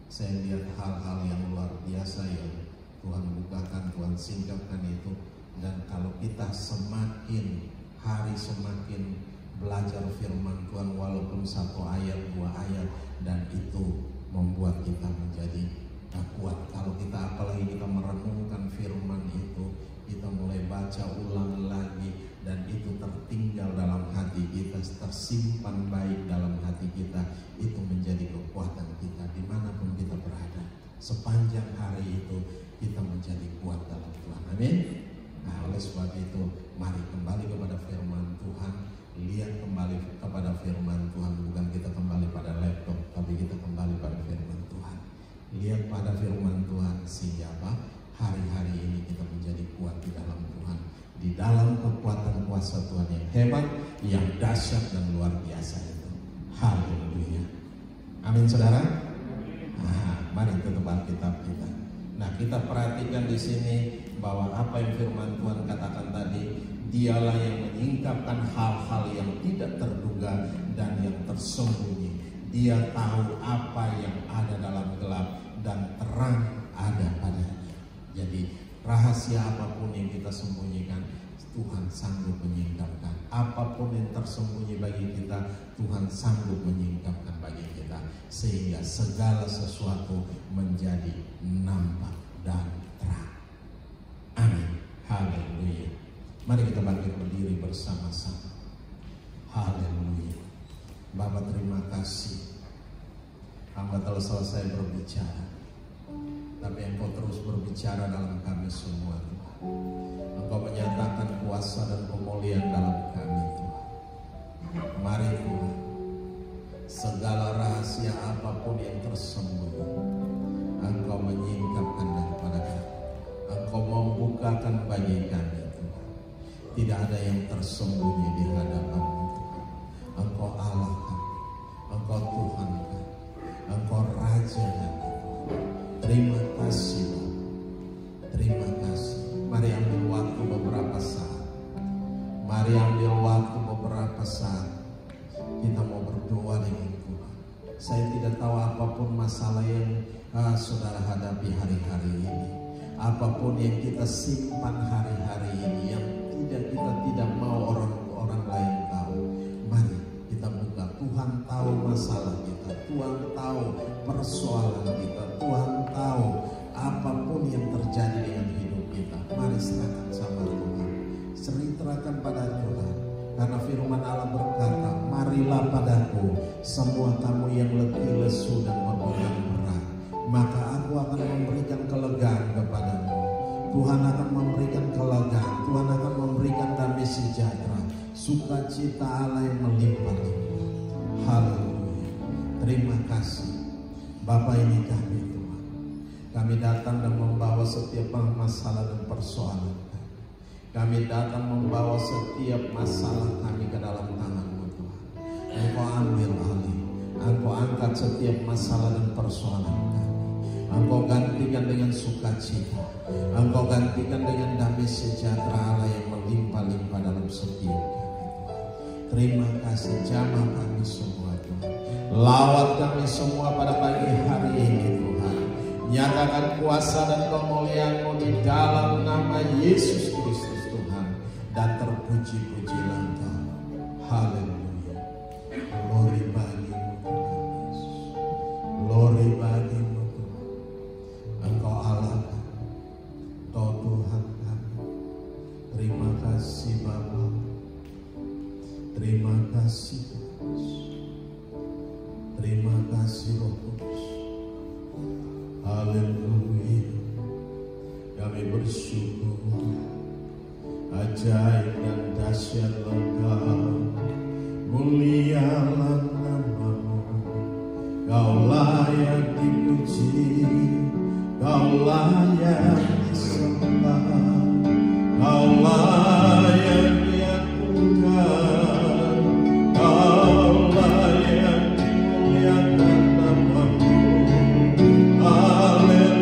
saya lihat hal-hal yang luar biasa yang Tuhan bukakan, Tuhan singkapkan itu. Dan kalau kita semakin hari semakin belajar firman Tuhan, walaupun 1 ayat, 2 ayat, dan itu membuat kita menjadi kuat. Kalau kita apalagi kita merenungkan firman itu, kita mulai baca ulang lagi, dan itu tertinggal dalam hati kita, tersimpan baik dalam hati kita, itu menjadi kekuatan kita dimanapun kita berada. Sepanjang hari itu kita menjadi kuat dalam Tuhan. Amin. Nah, oleh sebab itu mari kembali kepada firman Tuhan, lihat kembali kepada firman Tuhan, bukan kita kembali pada laptop, tapi kita kembali pada firman Tuhan. Lihat pada firman Tuhan, sehingga hari-hari ini kita menjadi kuat di dalam Tuhan, di dalam kekuatan kuasa Tuhan yang hebat, yang dahsyat dan luar biasa itu. Haleluya. Amin, saudara. Nah, mari tutup Alkitab kita. Nah, kita perhatikan di sini bahwa apa yang firman Tuhan katakan tadi, Dialah yang menyingkapkan hal-hal yang tidak terduga dan yang tersembunyi. Dia tahu apa yang ada dalam gelap dan terang ada padanya. Jadi rahasia apapun yang kita sembunyikan, Tuhan sanggup menyingkapkan. Apapun yang tersembunyi bagi kita, Tuhan sanggup menyingkapkan bagi kita, sehingga segala sesuatu menjadi nampak dan terang. Amin. Haleluya. Mari kita bangkit berdiri bersama-sama. Haleluya. Bapa, terima kasih. Hamba telah selesai berbicara, tapi Engkau terus berbicara dalam kami semua, Tuhan. Engkau menyatakan kuasa dan kemuliaan dalam kami, Tuhan. Mari Tuhan, segala rahasia apapun yang tersembunyi, Engkau menyingkapkan daripada kami. Engkau membukakan bagi kami, Tuhan. Tidak ada yang tersembunyi di hadapan-Mu, Tuhan. Engkau Allah kami, Engkau Tuhan kami, Engkau Raja kami. Terima kasih, Tuhan. Terima kasih. Mari ambil waktu beberapa saat. Mari ambil waktu beberapa saat. Kita mau berdoa dengan Tuhan. Saya tidak tahu apapun masalah yang saudara hadapi hari-hari ini. Apapun yang kita simpan hari-hari ini, yang kita tidak mau orang lain tahu. Mari kita buka. Tuhan tahu masalah kita. Tuhan tahu persoalan kita. Tuhan tahu apapun yang terjadi dengan hidup kita. Mari serahkan sama Tuhan. Ceritakan pada Tuhan. Karena firman Allah berkata, marilah padaku semua kamu yang letih, lesu dan beban berat, maka aku akan memberikan kelegaan kepadamu. Tuhan akan memberikan kelegaan. Tuhan akan memberikan damai sejahtera, sukacita Allah yang melimpah-limpah. Haleluya. Terima kasih Bapa. Ini kami Tuhan. Kami datang dan membawa setiap masalah dan persoalan. Kami datang membawa setiap masalah kami ke dalam tangan-Mu, Tuhan. Engkau ambil alih. Engkau angkat setiap masalah dan persoalan kami. Engkau gantikan dengan sukacita. Engkau gantikan dengan damai sejahtera Allah yang melimpah-limpah dalam setiap kami. Terima kasih. Jamah kami semua, Tuhan. Lawat kami semua pada pagi hari ini, Tuhan. Nyatakan kuasa dan kemuliaan-Mu di dalam nama Yesus Kristus, Tuhan. Dan terpuji-pujilah Engkau. Haleluya. Glory bagi-Mu, Tuhan Yesus. Glory bagi-Mu, Tuhan. Engkau Allah kami, Engkau Tuhan kami. Terima kasih Bapa. Terima kasih Tuhan. Terima kasih Roh Kudus. Haleluya. Kami bersyukur. Ajaib dan dahsyat Engkau, mulialah nama-Mu. Kau layak dipuji, Kau layak disembah, Kau layak diagungkan, Kau layak dimuliakan nama-Mu. Haleluya.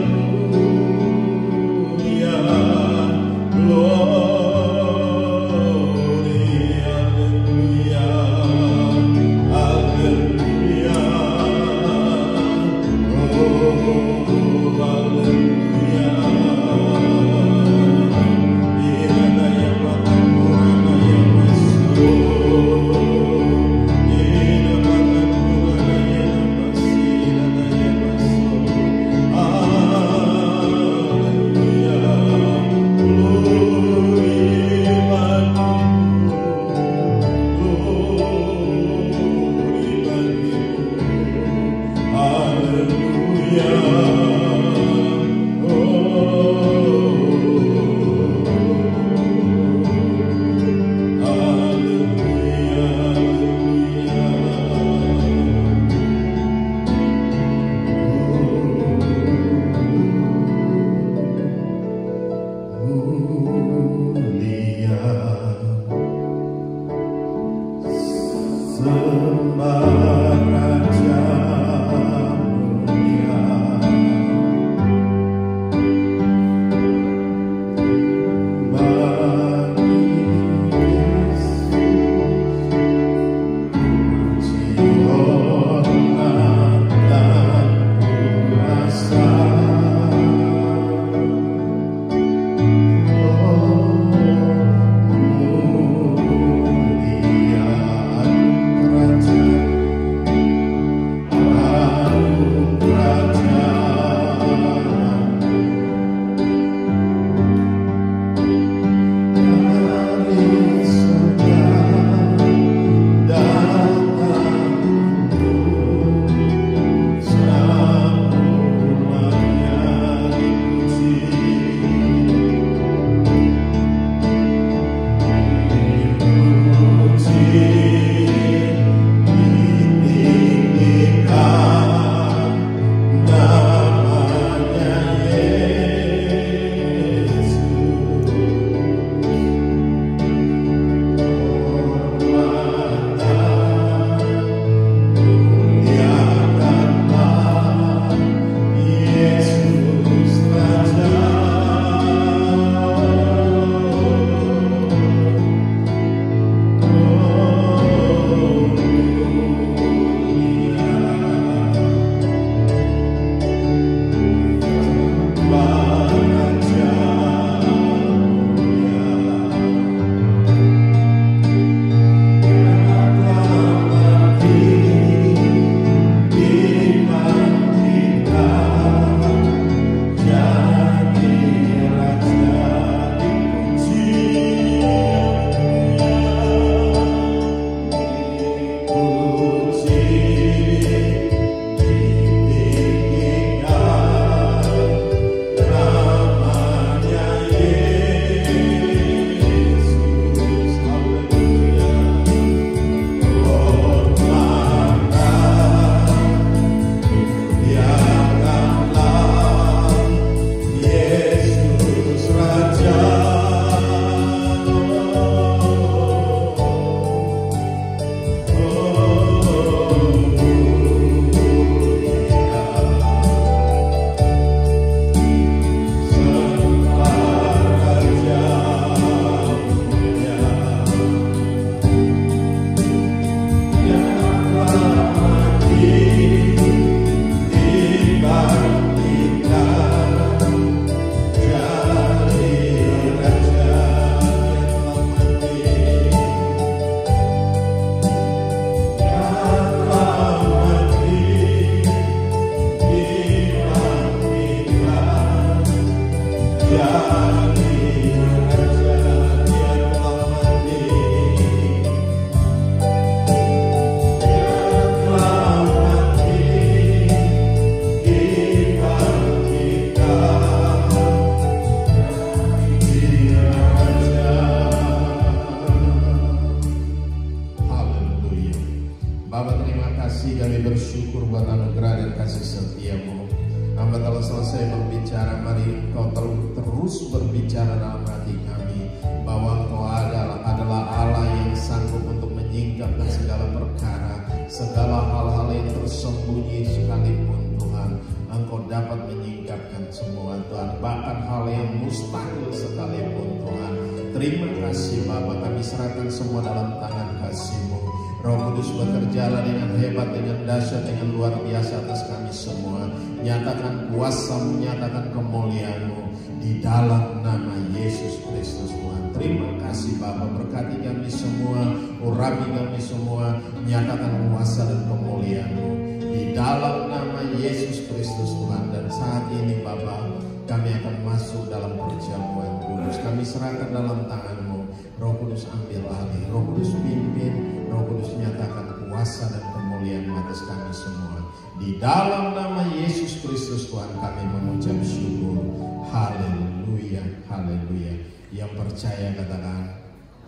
Bapa, terima kasih, kami bersyukur buat anugerah dan kasih setia-Mu. Hamba telah selesai berbicara, mari Engkau terus berbicara dalam hati kami, bahwa Engkau adalah Allah yang sanggup untuk menyingkapkan segala perkara, segala hal-hal yang tersembunyi sekalipun Tuhan, Engkau dapat menyingkapkan semua Tuhan, bahkan hal yang mustahil sekalipun Tuhan. Terima kasih Bapa, kami serahkan semua dalam tangan kasih-Mu. Roh Kudus bekerjalah dengan hebat, dengan dahsyat, dengan luar biasa atas kami semua. Nyatakan kuasa-Mu, nyatakan kemuliaan-Mu di dalam nama Yesus Kristus Tuhan. Terima kasih Bapa, berkati kami semua, urapi kami semua, nyatakan kuasa dan kemuliaan-Mu di dalam nama Yesus Kristus Tuhan. Dan saat ini Bapa, kami akan masuk dalam perjamuan kudus. Kami serahkan dalam tangan-Mu. Roh Kudus ambil alih, Roh Kudus pimpin, Roh Kudus nyatakan kuasa dan kemuliaan atas kami semua. Di dalam nama Yesus Kristus Tuhan kami mengucap syukur. Haleluya, haleluya. Yang percaya katakan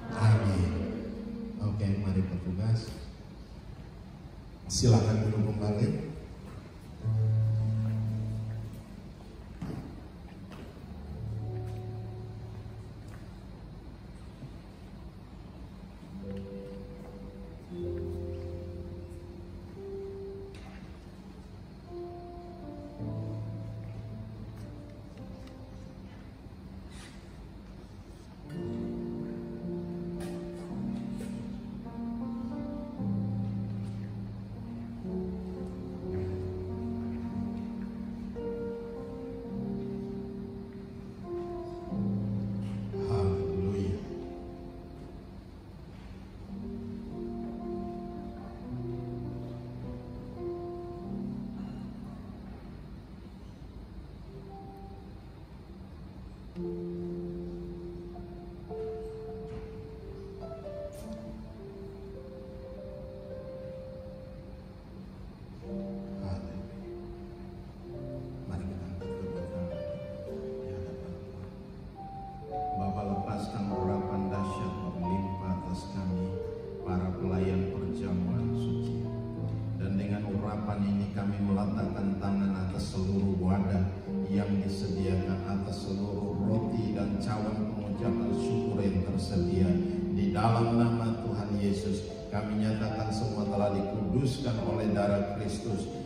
amin. Oke, mari petugas, silakan duduk kembali.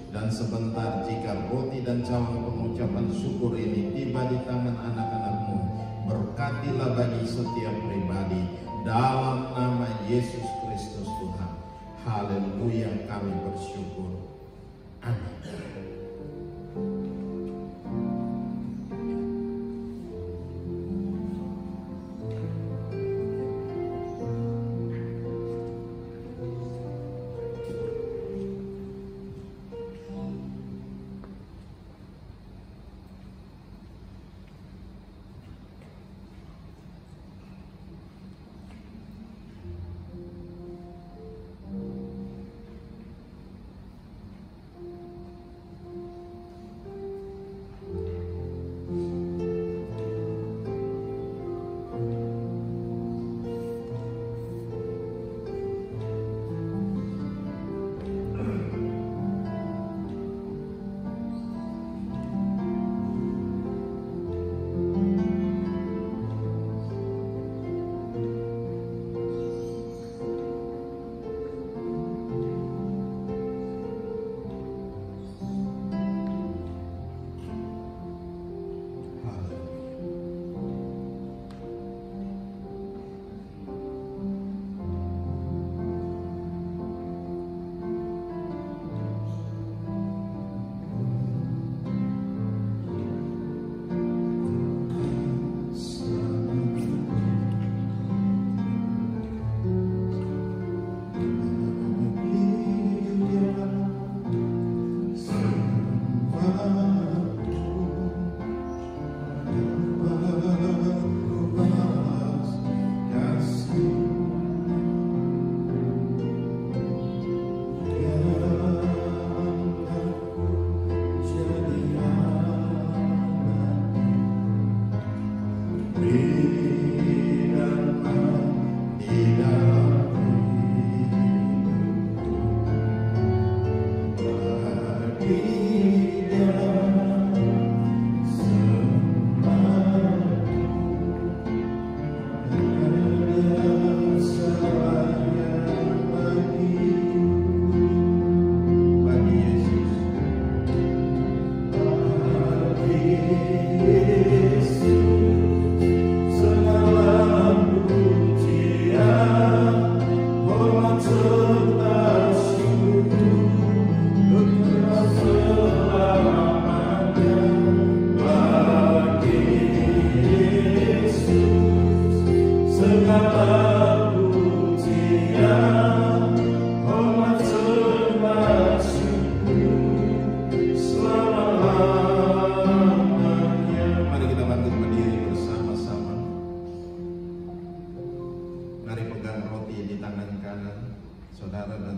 Dan sebentar jika roti dan cawan pengucapan syukur ini tiba di tangan anak-anak-Mu, berkatilah bagi setiap pribadi dalam nama Yesus Kristus Tuhan. Haleluya, kami bersyukur. Amin.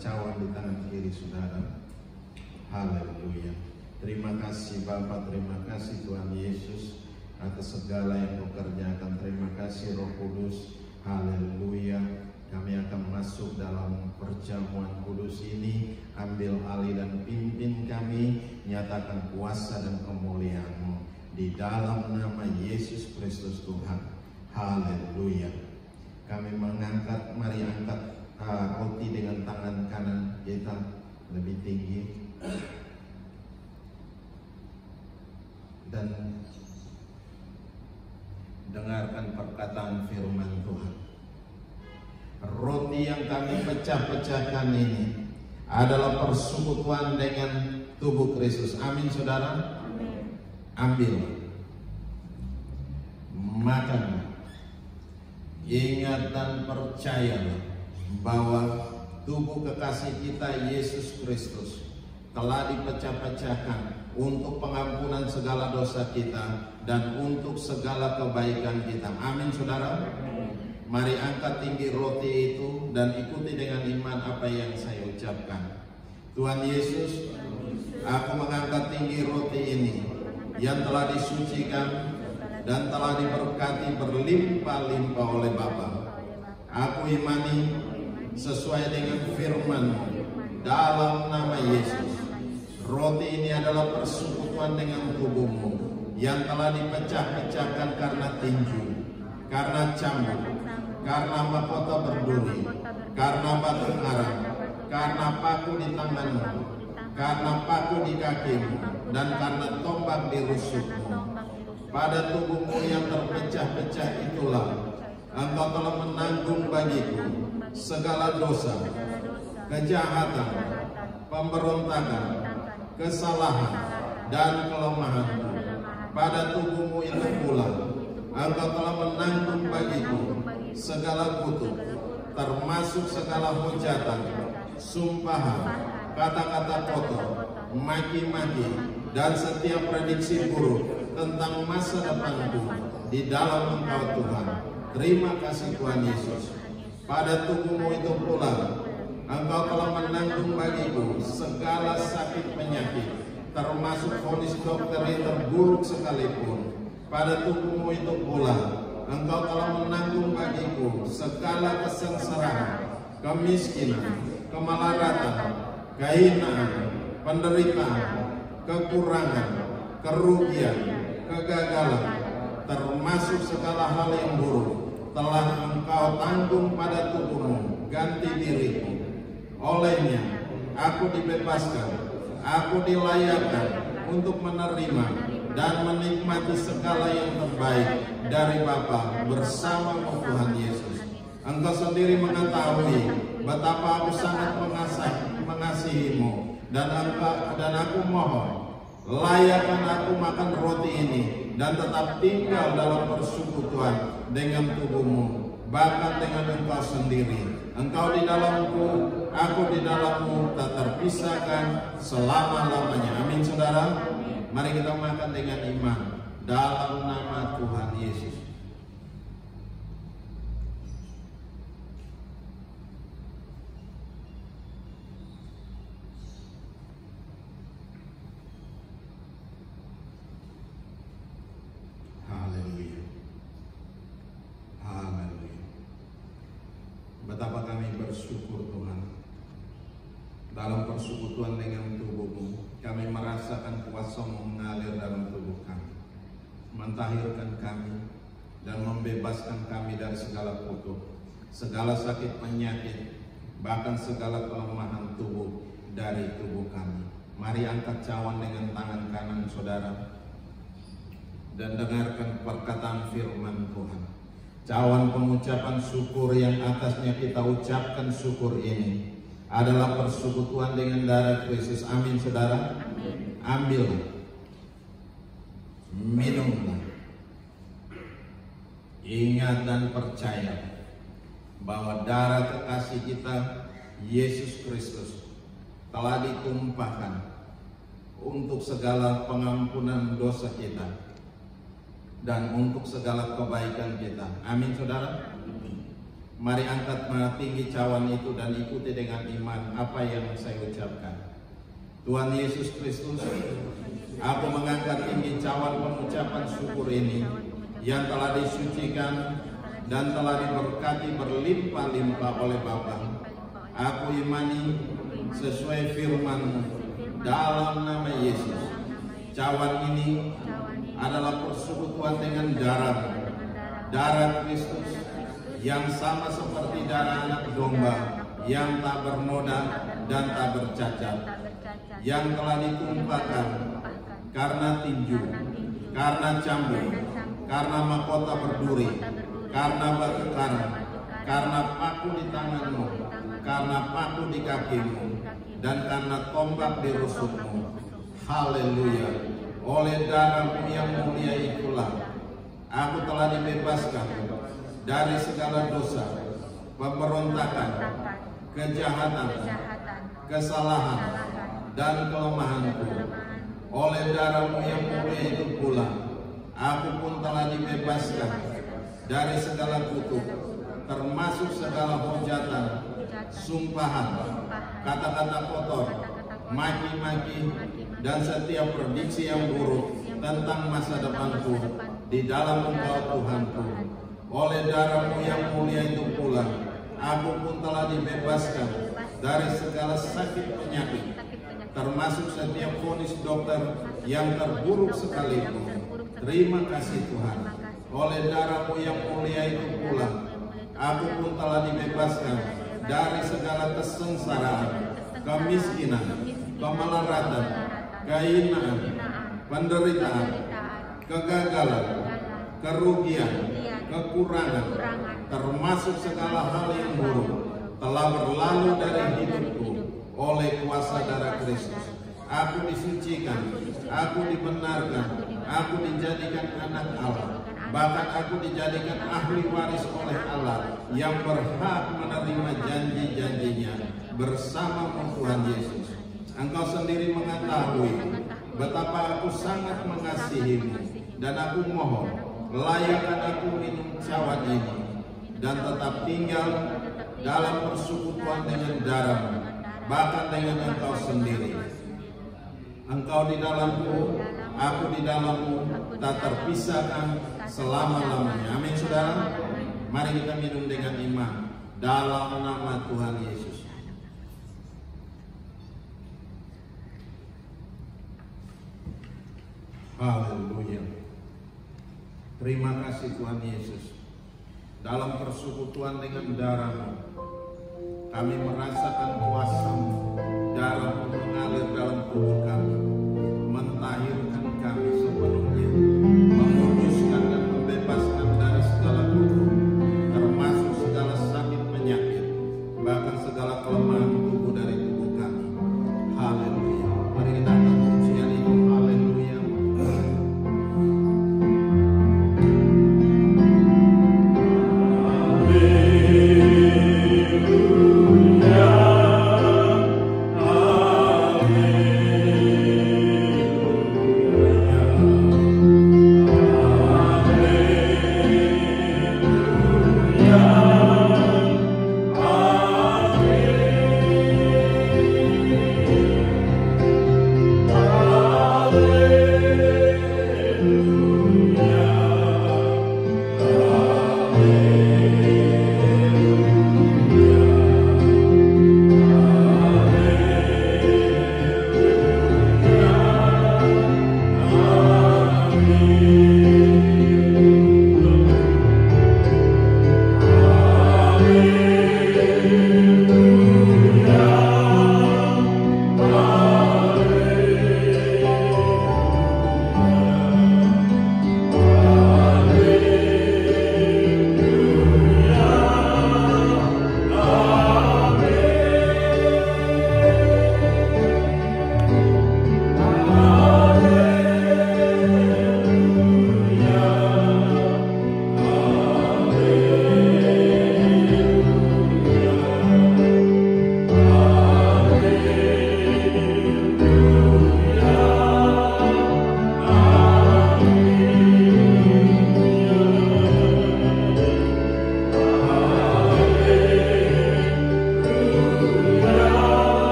cawan di tangan kiri saudara. Haleluya. Terima kasih Bapa, terima kasih Tuhan Yesus atas segala yang Kau kerjakan. Terima kasih Roh Kudus. Haleluya. Kami akan masuk dalam perjamuan kudus ini. Ambil alih dan pimpin kami. Nyatakan kuasa dan kemuliaan-Mu di dalam nama Yesus Kristus Tuhan. Haleluya. Kami mari angkat roti dengan tangan kanan kita lebih tinggi. Dan dengarkan perkataan firman Tuhan. Roti yang kami pecah-pecahkan ini adalah persekutuan dengan tubuh Kristus. Amin saudara. Amin. Ambil, makan, ingat dan percayalah bahwa tubuh kekasih kita Yesus Kristus telah dipecah-pecahkan untuk pengampunan segala dosa kita dan untuk segala kebaikan kita. Amin saudara. Mari angkat tinggi roti itu dan ikuti dengan iman apa yang saya ucapkan. Tuhan Yesus, aku mengangkat tinggi roti ini yang telah disucikan dan telah diberkati berlimpah-limpah oleh Bapa. Aku imani sesuai dengan firman dalam nama Yesus. Roti ini adalah persekutuan dengan tubuh-Mu yang telah dipecah-pecahkan karena tinju, karena cambuk, karena mahkota berduri, karena batu arang, karena paku di tangan-Mu, karena paku di kaki-Mu, dan karena tombak di rusuk-Mu. Pada tubuh-Mu yang terpecah-pecah itulah Engkau telah menanggung bagiku segala dosa, kejahatan, pemberontakan, kesalahan, dan kelemahanku. Pada tubuh-Mu itu pula Engkau telah menanggung bagiku segala kutuk, termasuk segala hujatan, sumpahan, kata-kata kotor, maki-maki, dan setiap prediksi buruk tentang masa depanku di dalam Engkau Tuhan. Terima kasih Tuhan Yesus. Pada tubuh-Mu itu pula Engkau telah menanggung bagiku segala sakit penyakit, termasuk vonis dokter yang terburuk sekalipun. Pada tubuh-Mu itu pula Engkau telah menanggung bagiku segala kesengsaraan, kemiskinan, kemelaratan, kehinaan, penderitaan, kekurangan, kerugian, kegagalan, termasuk segala hal yang buruk telah Engkau tanggung pada tubuh-Mu. Ganti diriku. Olehnya aku dibebaskan, aku dilayakkan untuk menerima dan menikmati segala yang terbaik dari Bapa bersama Tuhan Yesus. Engkau sendiri mengetahui betapa aku sangat mengasihi-Mu, dan aku mohon layakkan aku makan roti ini dan tetap tinggal dalam persekutuan dengan tubuh-Mu, bahkan dengan Engkau sendiri. Engkau di dalamku, aku di dalam-Mu, tak terpisahkan selama-lamanya. Amin saudara. Mari kita makan dengan iman dalam nama Tuhan Yesus. Haleluya. Haleluya. Betapa kami bersyukur Tuhan. Dalam persekutuan dengan tubuh-Mu, kami merasakan kuasa-Mu mengalir dalam tubuh kami, mentahirkan kami dan membebaskan kami dari segala kutuk, segala sakit penyakit, bahkan segala kelemahan tubuh dari tubuh kami. Mari angkat cawan dengan tangan kanan saudara dan dengarkan perkataan firman Tuhan. Cawan pengucapan syukur yang atasnya kita ucapkan syukur ini adalah persekutuan dengan darah Kristus. Amin saudara. Amin. Ambil, minumlah. Ingat dan percaya bahwa darah kekasih kita Yesus Kristus telah ditumpahkan untuk segala pengampunan dosa kita dan untuk segala kebaikan kita. Amin saudara. Mari angkat tinggi cawan itu dan ikuti dengan iman apa yang saya ucapkan. Tuhan Yesus Kristus, aku mengangkat tinggi cawan pengucapan syukur ini yang telah disucikan dan telah diberkati berlimpah-limpah oleh Bapa. Aku imani sesuai firman-Mu dalam nama Yesus. Cawan ini adalah persekutuan dengan darah Kristus yang sama seperti darah anak domba yang tak bernoda dan tak bercacat, yang telah ditumpahkan karena tinju, karena cambuk, karena mahkota berduri, karena batu karang, karena paku di tanganmu, karena paku di kakimu, dan karena tombak di rusukmu. Haleluya. Oleh darah-Mu yang mulia itulah aku telah dibebaskan dari segala dosa, pemberontakan, kejahatan, kesalahan, dan kelemahanku. Oleh darah-Mu yang mulia itu pula aku pun telah dibebaskan dari segala kutuk, termasuk segala hujatan, sumpahan, kata-kata kotor, maki-maki, dan setiap prediksi yang buruk tentang masa depanku di dalam Engkau Tuhanku. Oleh darah-Mu yang mulia itu pula aku pun telah dibebaskan dari segala sakit penyakit, termasuk setiap vonis dokter yang terburuk sekalipun. Terima kasih Tuhan. Oleh darah-Mu yang mulia itu pula aku pun telah dibebaskan dari segala kesengsaraan, kemiskinan, kemelaratan, kehinaan, penderitaan, kegagalan, kerugian, kekurangan, termasuk segala hal yang buruk telah berlalu dari hidupku oleh kuasa darah Kristus. Aku disucikan, aku dibenarkan, aku dijadikan anak Allah, bahkan aku dijadikan ahli waris oleh Allah yang berhak menerima janji-janjinya bersama Tuhan Yesus. Engkau sendiri mengetahui betapa aku sangat mengasihi-Mu, dan aku mohon layakkan aku minum cawan ini dan tetap tinggal dalam persekutuan dengan darah-Mu, bahkan dengan Engkau sendiri. Engkau di dalamku, aku di dalam-Mu, tak terpisahkan selama-lamanya. Amin saudara. Mari kita minum dengan iman dalam nama Tuhan Yesus. Haleluya. Terima kasih Tuhan Yesus. Dalam persekutuan dengan darah-Mu, kami merasakan kuasa-Mu. Darah-Mu mengalir dalam tubuh kami, mentahirkan kami sepenuhnya, menguduskan dan membebaskan dari segala kutuk, termasuk segala sakit penyakit, bahkan segala kelemahan tubuh dari tubuh kami. Haleluya. Mari kita angkat pujian itu. Haleluya.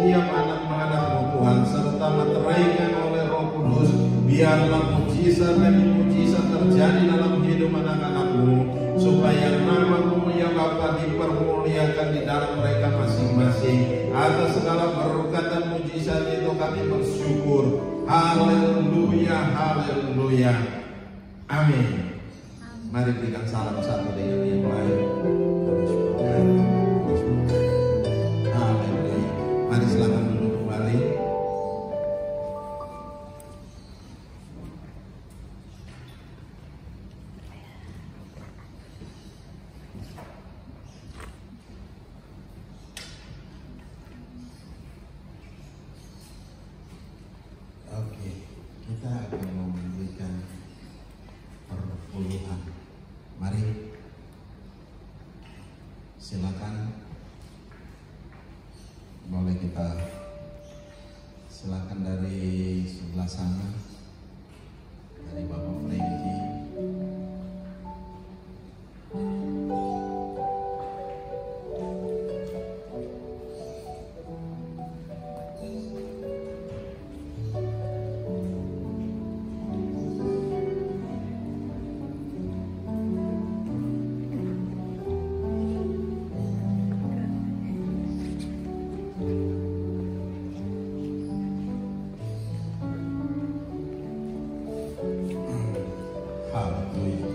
setiap anak-anak-Mu Tuhan, serta meteraikan oleh Roh Kudus. Biarlah mujizat demi mujizat terjadi dalam hidup anak-anak-Mu, supaya nama-Mu ya Bapa dipermuliakan di dalam mereka masing-masing. Atas segala berkat dan mujizat itu kami bersyukur. Haleluya, haleluya, amin. Mari berikan salam satu dengan yang lain. Haleluya. Mari silakan duduk kembali. Oke, kita akan memberikan perpuluhan. Mari silakan, boleh kita silakan dari sebelah sana, dari Bapak Franky. Haleluya.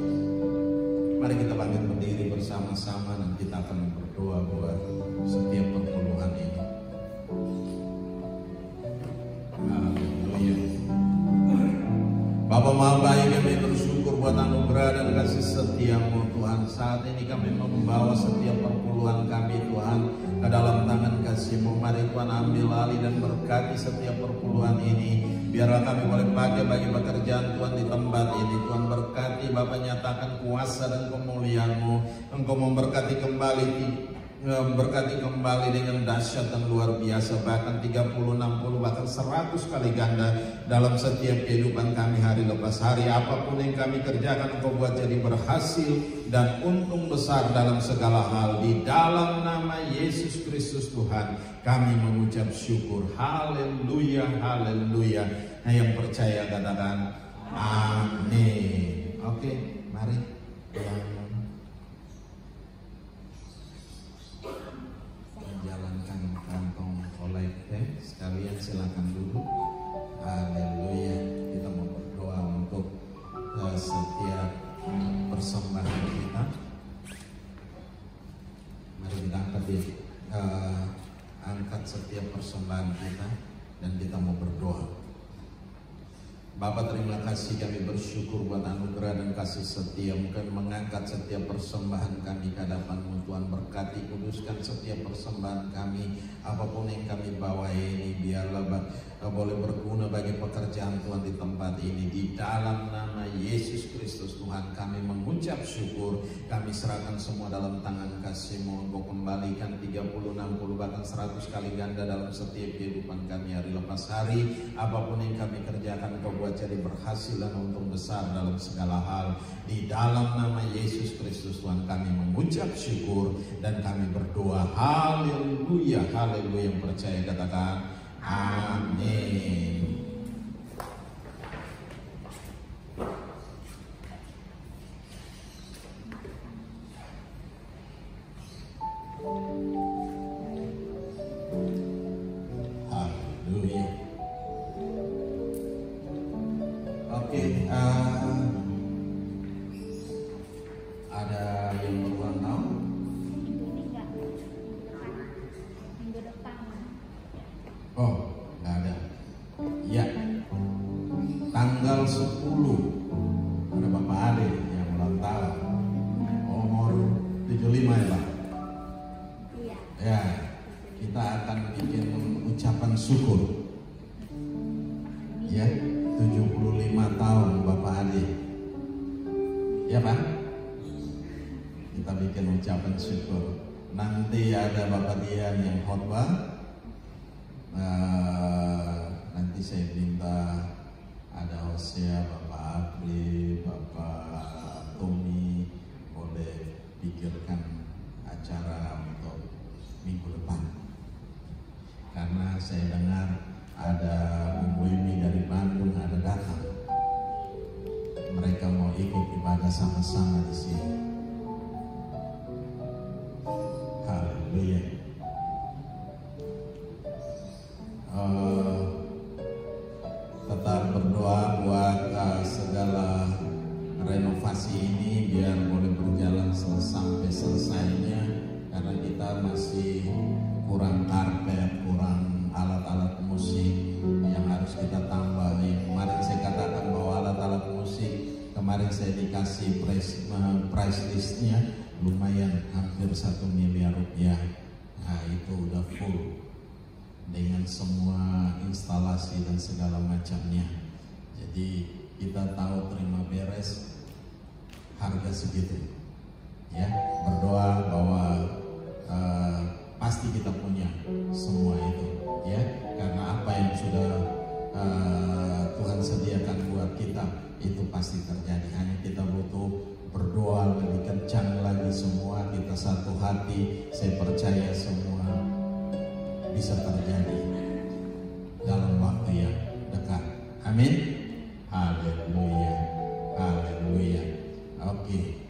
Mari kita bangkit berdiri bersama-sama dan kita akan berdoa buat setiap perpuluhan ini. Haleluya. Bapa Maha Baik, kami bersyukur buat anugerah dan kasih setia-Mu Tuhan. Saat ini kami mau membawa setiap perpuluhan kami Tuhan ke dalam tangan kasih-Mu. Mari Tuhan ambil alih dan berkati setiap perpuluhan ini. Biarlah kami boleh pakai bagi pekerjaan Tuhan di tempat ini. Tuhan berkati, Bapa nyatakan kuasa dan kemuliaan-Mu. Engkau memberkati kembali, berkati kembali dengan dahsyat dan luar biasa, bahkan 30, 60, bahkan 100 kali ganda dalam setiap kehidupan kami hari lepas hari. Apapun yang kami kerjakan, Engkau buat jadi berhasil dan untung besar dalam segala hal. Di dalam nama Yesus Kristus Tuhan kami mengucap syukur. Haleluya, haleluya. Nah, yang percaya katakan amin. Oke, mari yang menjalankan kantong kolekte sekalian silakan duduk. Haleluya. Kita mau berdoa untuk setiap persembahan kita. Mari kita angkat setiap persembahan kita dan kita mau berdoa. Bapa, terima kasih, kami bersyukur buat anugerah dan kasih setia. Mungkin mengangkat setiap persembahan kami ke hadapan-Mu Tuhan. Berkati, kuduskan setiap persembahan kami. Apapun yang kami bawa ini, biarlah boleh berguna bagi pekerjaan Tuhan di tempat ini. Di dalam nama Yesus Kristus Tuhan kami mengucap syukur. Kami serahkan semua dalam tangan kasih-Mu. Engkau kembalikan 30, 60, bahkan 100 kali ganda dalam setiap kehidupan kami hari lepas hari. Apapun yang kami kerjakan, Engkau buat jadi berhasil dan untung besar dalam segala hal. Di dalam nama Yesus Kristus Tuhan kami mengucap syukur dan kami berdoa. Haleluya, haleluya. Yang percaya katakan amin. Haleluya. Oke, ada yang berulang tahun? Minggu depan. Oh, nggak ada. Ya, tanggal 10 ada Bapak Ade yang ulang tahun. Umur 75 ya Pak? Iya. Ya, kita akan bikin ucapan syukur. Ya, 75 tahun Bapak Ade. Ya Pak? Kita bikin ucapan syukur. Nanti ada Bapak Dian yang khotbah. Nanti saya minta ada Hosea, Bapak Abri, Bapak Tommy boleh pikirkan acara untuk minggu depan. Karena yang mau ikut ibadah sama-sama di sini? Haleluya. Tetap berdoa buat segala renovasi ini biar boleh berjalan sampai selesainya, karena kita masih kurang karpet, kurang alat-alat musik yang harus kita tambah nih. Kemarin saya katakan bahwa alat-alat musik kemarin saya dikasih price listnya lumayan, hampir 1 miliar rupiah. Nah itu udah full dengan semua instalasi dan segala macamnya. Jadi kita tahu terima beres harga segitu ya. Berdoa bahwa pasti kita punya semua itu ya, karena apa yang sudah Tuhan sediakan buat kita itu pasti terjadi. Hanya kita butuh berdoa lebih kencang lagi, semua kita satu hati. Saya percaya semua bisa terjadi dalam waktu yang dekat. Amin. Haleluya. Haleluya. Oke.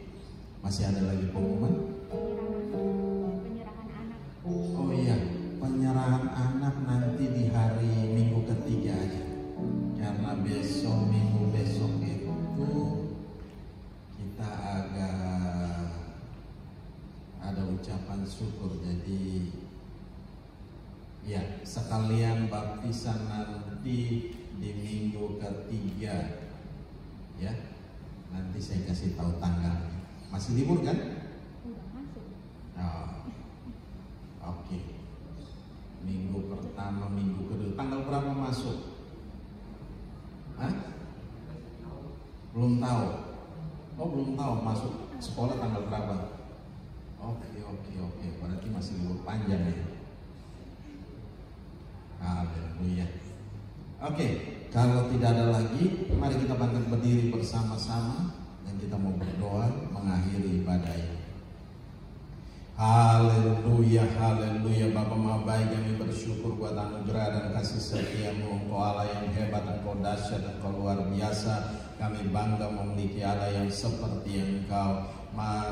Masih ada lagi pengumuman? Penyerahan anak. Oh iya, penyerahan anak nanti di hari Minggu ketiga aja. Karena besok, Minggu besok itu kita agak ada ucapan syukur. Jadi ya, sekalian baptisan nanti di minggu ketiga ya. Nanti saya kasih tahu tanggalnya. Masih libur kan? Udah masuk. Oh, oke. Minggu pertama, minggu kedua. Tanggal berapa masuk? Hah? Belum tahu. Oh, belum tahu masuk sekolah tanggal berapa? Oke. Berarti masih libur panjang ya. Haleluya. Oke, kalau tidak ada lagi, mari kita bangkit berdiri bersama-sama dan kita mau berdoa mengakhiri ibadah ini. Haleluya, haleluya. Bapa Maha Baik, kami bersyukur buat anugerah dan kasih setia-Mu. Engkau Allah yang hebat, Engkau dahsyat, Engkau luar biasa. Kami bangga memiliki Allah yang seperti Engkau.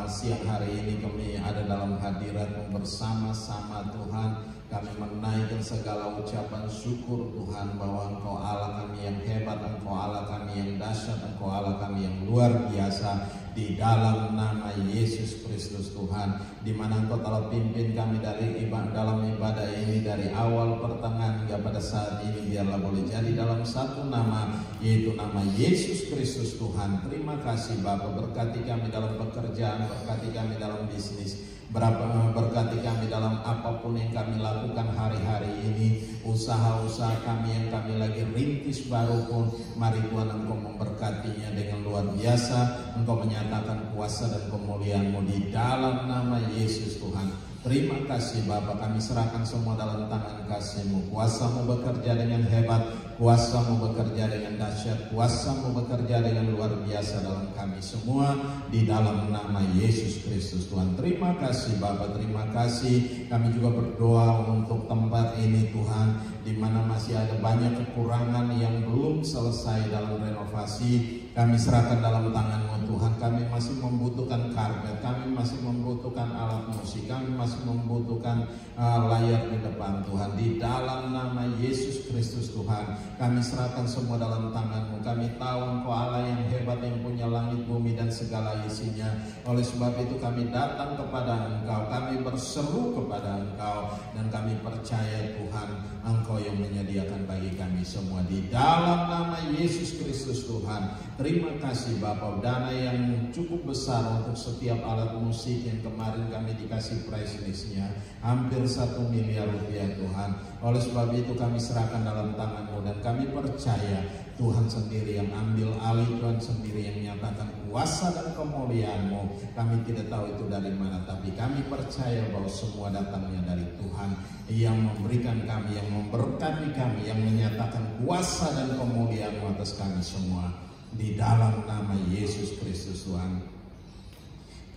Siang hari ini kami ada dalam hadirat-Mu bersama-sama Tuhan. Kami menaikkan segala ucapan syukur Tuhan, bahwa Engkau Allah kami yang hebat, Engkau Allah kami yang dahsyat, Engkau Allah kami yang luar biasa. Di dalam nama Yesus Kristus Tuhan, di mana Engkau telah pimpin kami dalam ibadah ini dari awal pertengahan hingga pada saat ini, biarlah boleh jadi dalam satu nama, yaitu nama Yesus Kristus Tuhan. Terima kasih Bapa, berkati kami dalam pekerjaan, berkati kami dalam bisnis, berkati kami dalam apapun yang kami lakukan hari-hari ini, usaha-usaha kami yang kami lagi rintis baru pun, mari Tuhan Engkau memberkatinya dengan luar biasa. Engkau menyatakan kuasa dan kemuliaan-Mu di dalam nama Yesus Tuhan. Terima kasih Bapa, kami serahkan semua dalam tangan kasih-Mu. Kuasa-Mu bekerja dengan hebat, kuasa-Mu bekerja dengan dahsyat, kuasa-Mu bekerja dengan luar biasa dalam kami semua, di dalam nama Yesus Kristus Tuhan. Terima kasih Bapa, terima kasih. Kami juga berdoa untuk tempat ini Tuhan, di mana masih ada banyak kekurangan yang belum selesai dalam renovasi. Kami serahkan dalam tangan-Mu Tuhan. Kami masih membutuhkan karpet, kami masih membutuhkan alat musik, kami masih membutuhkan layar di depan Tuhan. Di dalam nama Yesus Kristus Tuhan, kami serahkan semua dalam tangan-Mu. Kami tahu Engkau Allah yang hebat, yang punya langit, bumi dan segala isinya. Oleh sebab itu kami datang kepada Engkau, kami berseru kepada Engkau, dan kami percaya Tuhan, Engkau yang menyediakan bagi kami semua. Di dalam nama Yesus Kristus Tuhan, terima kasih Bapak, dana yang cukup besar untuk setiap alat musik yang kemarin kami dikasih price listnya, hampir 1 miliar rupiah Tuhan. Oleh sebab itu kami serahkan dalam tangan-Mu, dan kami percaya Tuhan sendiri yang ambil alih, Tuhan sendiri yang menyatakan kuasa dan kemuliaan-Mu. Kami tidak tahu itu dari mana, tapi kami percaya bahwa semua datangnya dari Tuhan yang memberikan kami, yang memberkati kami, yang menyatakan kuasa dan kemuliaan-Mu atas kami semua. Di dalam nama Yesus Kristus Tuhan.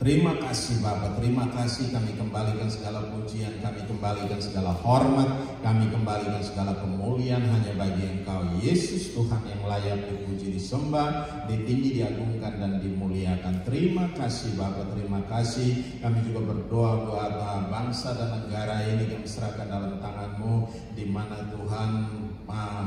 Terima kasih Bapa, terima kasih, kami kembalikan segala pujian, kami kembalikan segala hormat, kami kembalikan segala kemuliaan hanya bagi Engkau Yesus Tuhan yang layak dipuji, disembah, ditinggi, diagungkan dan dimuliakan. Terima kasih Bapa, terima kasih. Kami juga berdoa buat bangsa dan negara ini, kami serahkan dalam tangan-Mu, di mana Tuhan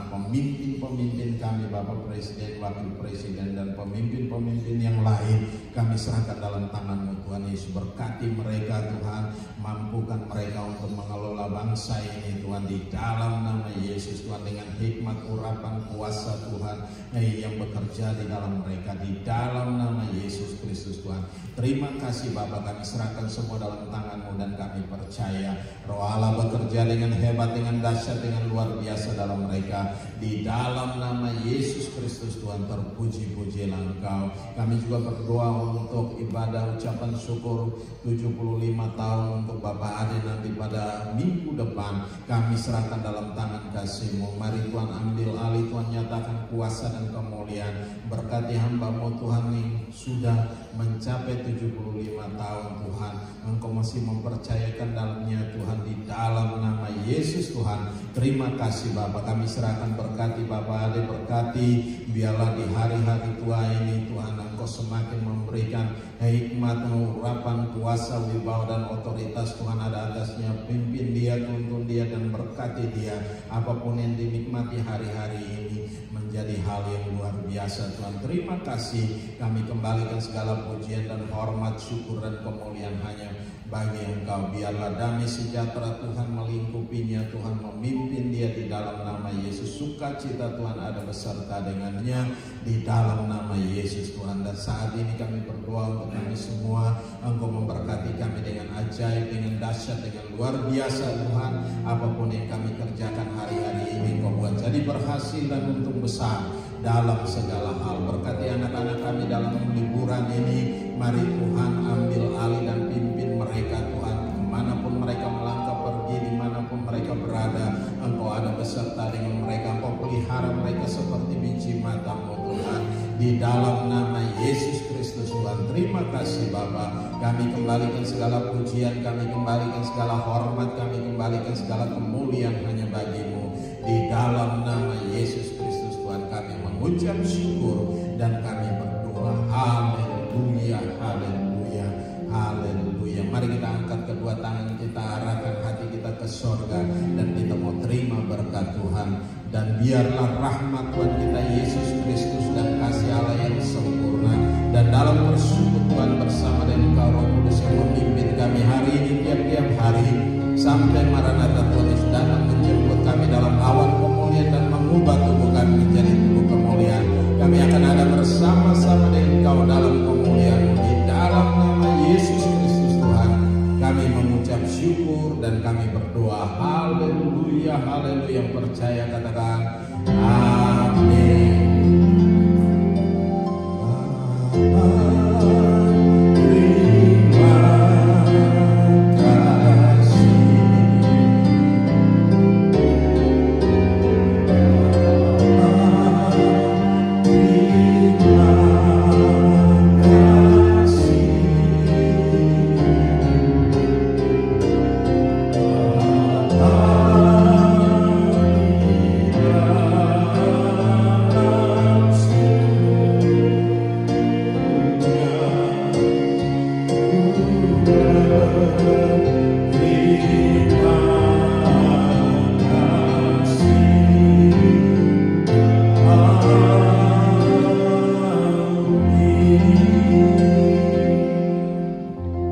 pemimpin-pemimpin kami, Bapak Presiden, Wakil Presiden, dan pemimpin-pemimpin yang lain kami serahkan dalam tangan-Mu Tuhan Yesus. Berkati mereka Tuhan, mampukan mereka untuk mengelola bangsa ini Tuhan, di dalam nama Yesus Tuhan, dengan hikmat, urapan, kuasa Tuhan yang bekerja di dalam mereka, di dalam nama Yesus Kristus Tuhan. Terima kasih Bapak, kami serahkan semua dalam tangan-Mu dan kami percaya Roh Allah bekerja dengan hebat, dengan dahsyat, dengan luar biasa dalam mereka, di dalam nama Yesus Kristus Tuhan. Terpuji-pujilah Engkau. Kami juga berdoa untuk ibadah ucapan syukur 75 tahun untuk Bapak Ade nanti pada minggu depan, kami serahkan dalam tangan kasih-Mu. Mari Tuhan ambil alih, Tuhan nyatakan kuasa dan kemuliaan. Berkati hamba-Mu Tuhan yang sudah mencapai 75 tahun Tuhan, Engkau masih mempercayakan dalamnya Tuhan, di dalam nama Yesus Tuhan. Terima kasih Bapak, kami serahkan, berkati Bapak Ade, berkati biarlah di hari-hari tua ini Tuhan Engkau semakin memberikan hikmat, urapan, kuasa, wibawa dan otoritas Tuhan ada atasnya. Pimpin dia, tuntun dia dan berkati dia, apapun yang dinikmati hari-hari ini menjadi hal yang luar biasa Tuhan. Terima kasih, kami kembalikan segala pujian dan hormat, syukur dan kemuliaan hanya bagi Engkau. Biarlah damai sejahtera Tuhan melingkupinya Tuhan, memimpin dia di dalam nama Yesus. Sukacita Tuhan ada beserta dengannya di dalam nama Yesus Tuhan. Dan saat ini kami berdoa untuk kami semua, Engkau memberkati kami dengan ajaib, dengan dahsyat, dengan luar biasa Tuhan. Apapun yang kami kerjakan hari-hari ini Engkau buat jadi berhasil dan untung besar dalam segala hal. Berkati anak-anak kami dalam liburan ini, mari Tuhan ambil alih dan pimpin mereka Tuhan, kemanapun mereka melangkah pergi, dimanapun mereka berada, Engkau ada beserta dengan mereka. Engkau pelihara mereka seperti biji mata-Mu Tuhan, di dalam nama Yesus Kristus Tuhan. Terima kasih Bapa, kami kembalikan segala pujian, kami kembalikan segala hormat, kami kembalikan segala kemuliaan hanya bagi-Mu, di dalam nama Yesus Kristus Tuhan. Kami mengucap syukur dan kami berdoa. Haleluya, haleluya, haleluya. Mari kita angkat kedua tangan kita, arahkan hati kita ke sorga, dan kita mau terima berkat Tuhan. Dan biarlah rahmat Tuhan kita Yesus Kristus dan kasih Allah yang sempurna, dan dalam persekutuan bersama dengan Engkau Roh Kudus yang memimpin kami hari ini, tiap-tiap hari sampai Maranatha Tuhan Yesus datang menjemput kami dalam awan kemuliaan dan mengubah tubuh kami menjadi tubuh kemuliaan. Kami akan ada bersama-sama dengan Engkau dalam kemuliaan, di dalam nama Yesus Kristus Tuhan. Kami mengucap syukur dan kami berdoa. Haleluya, haleluya. Percaya katakan amin.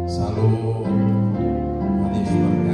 Shalom. Tuhan Yesus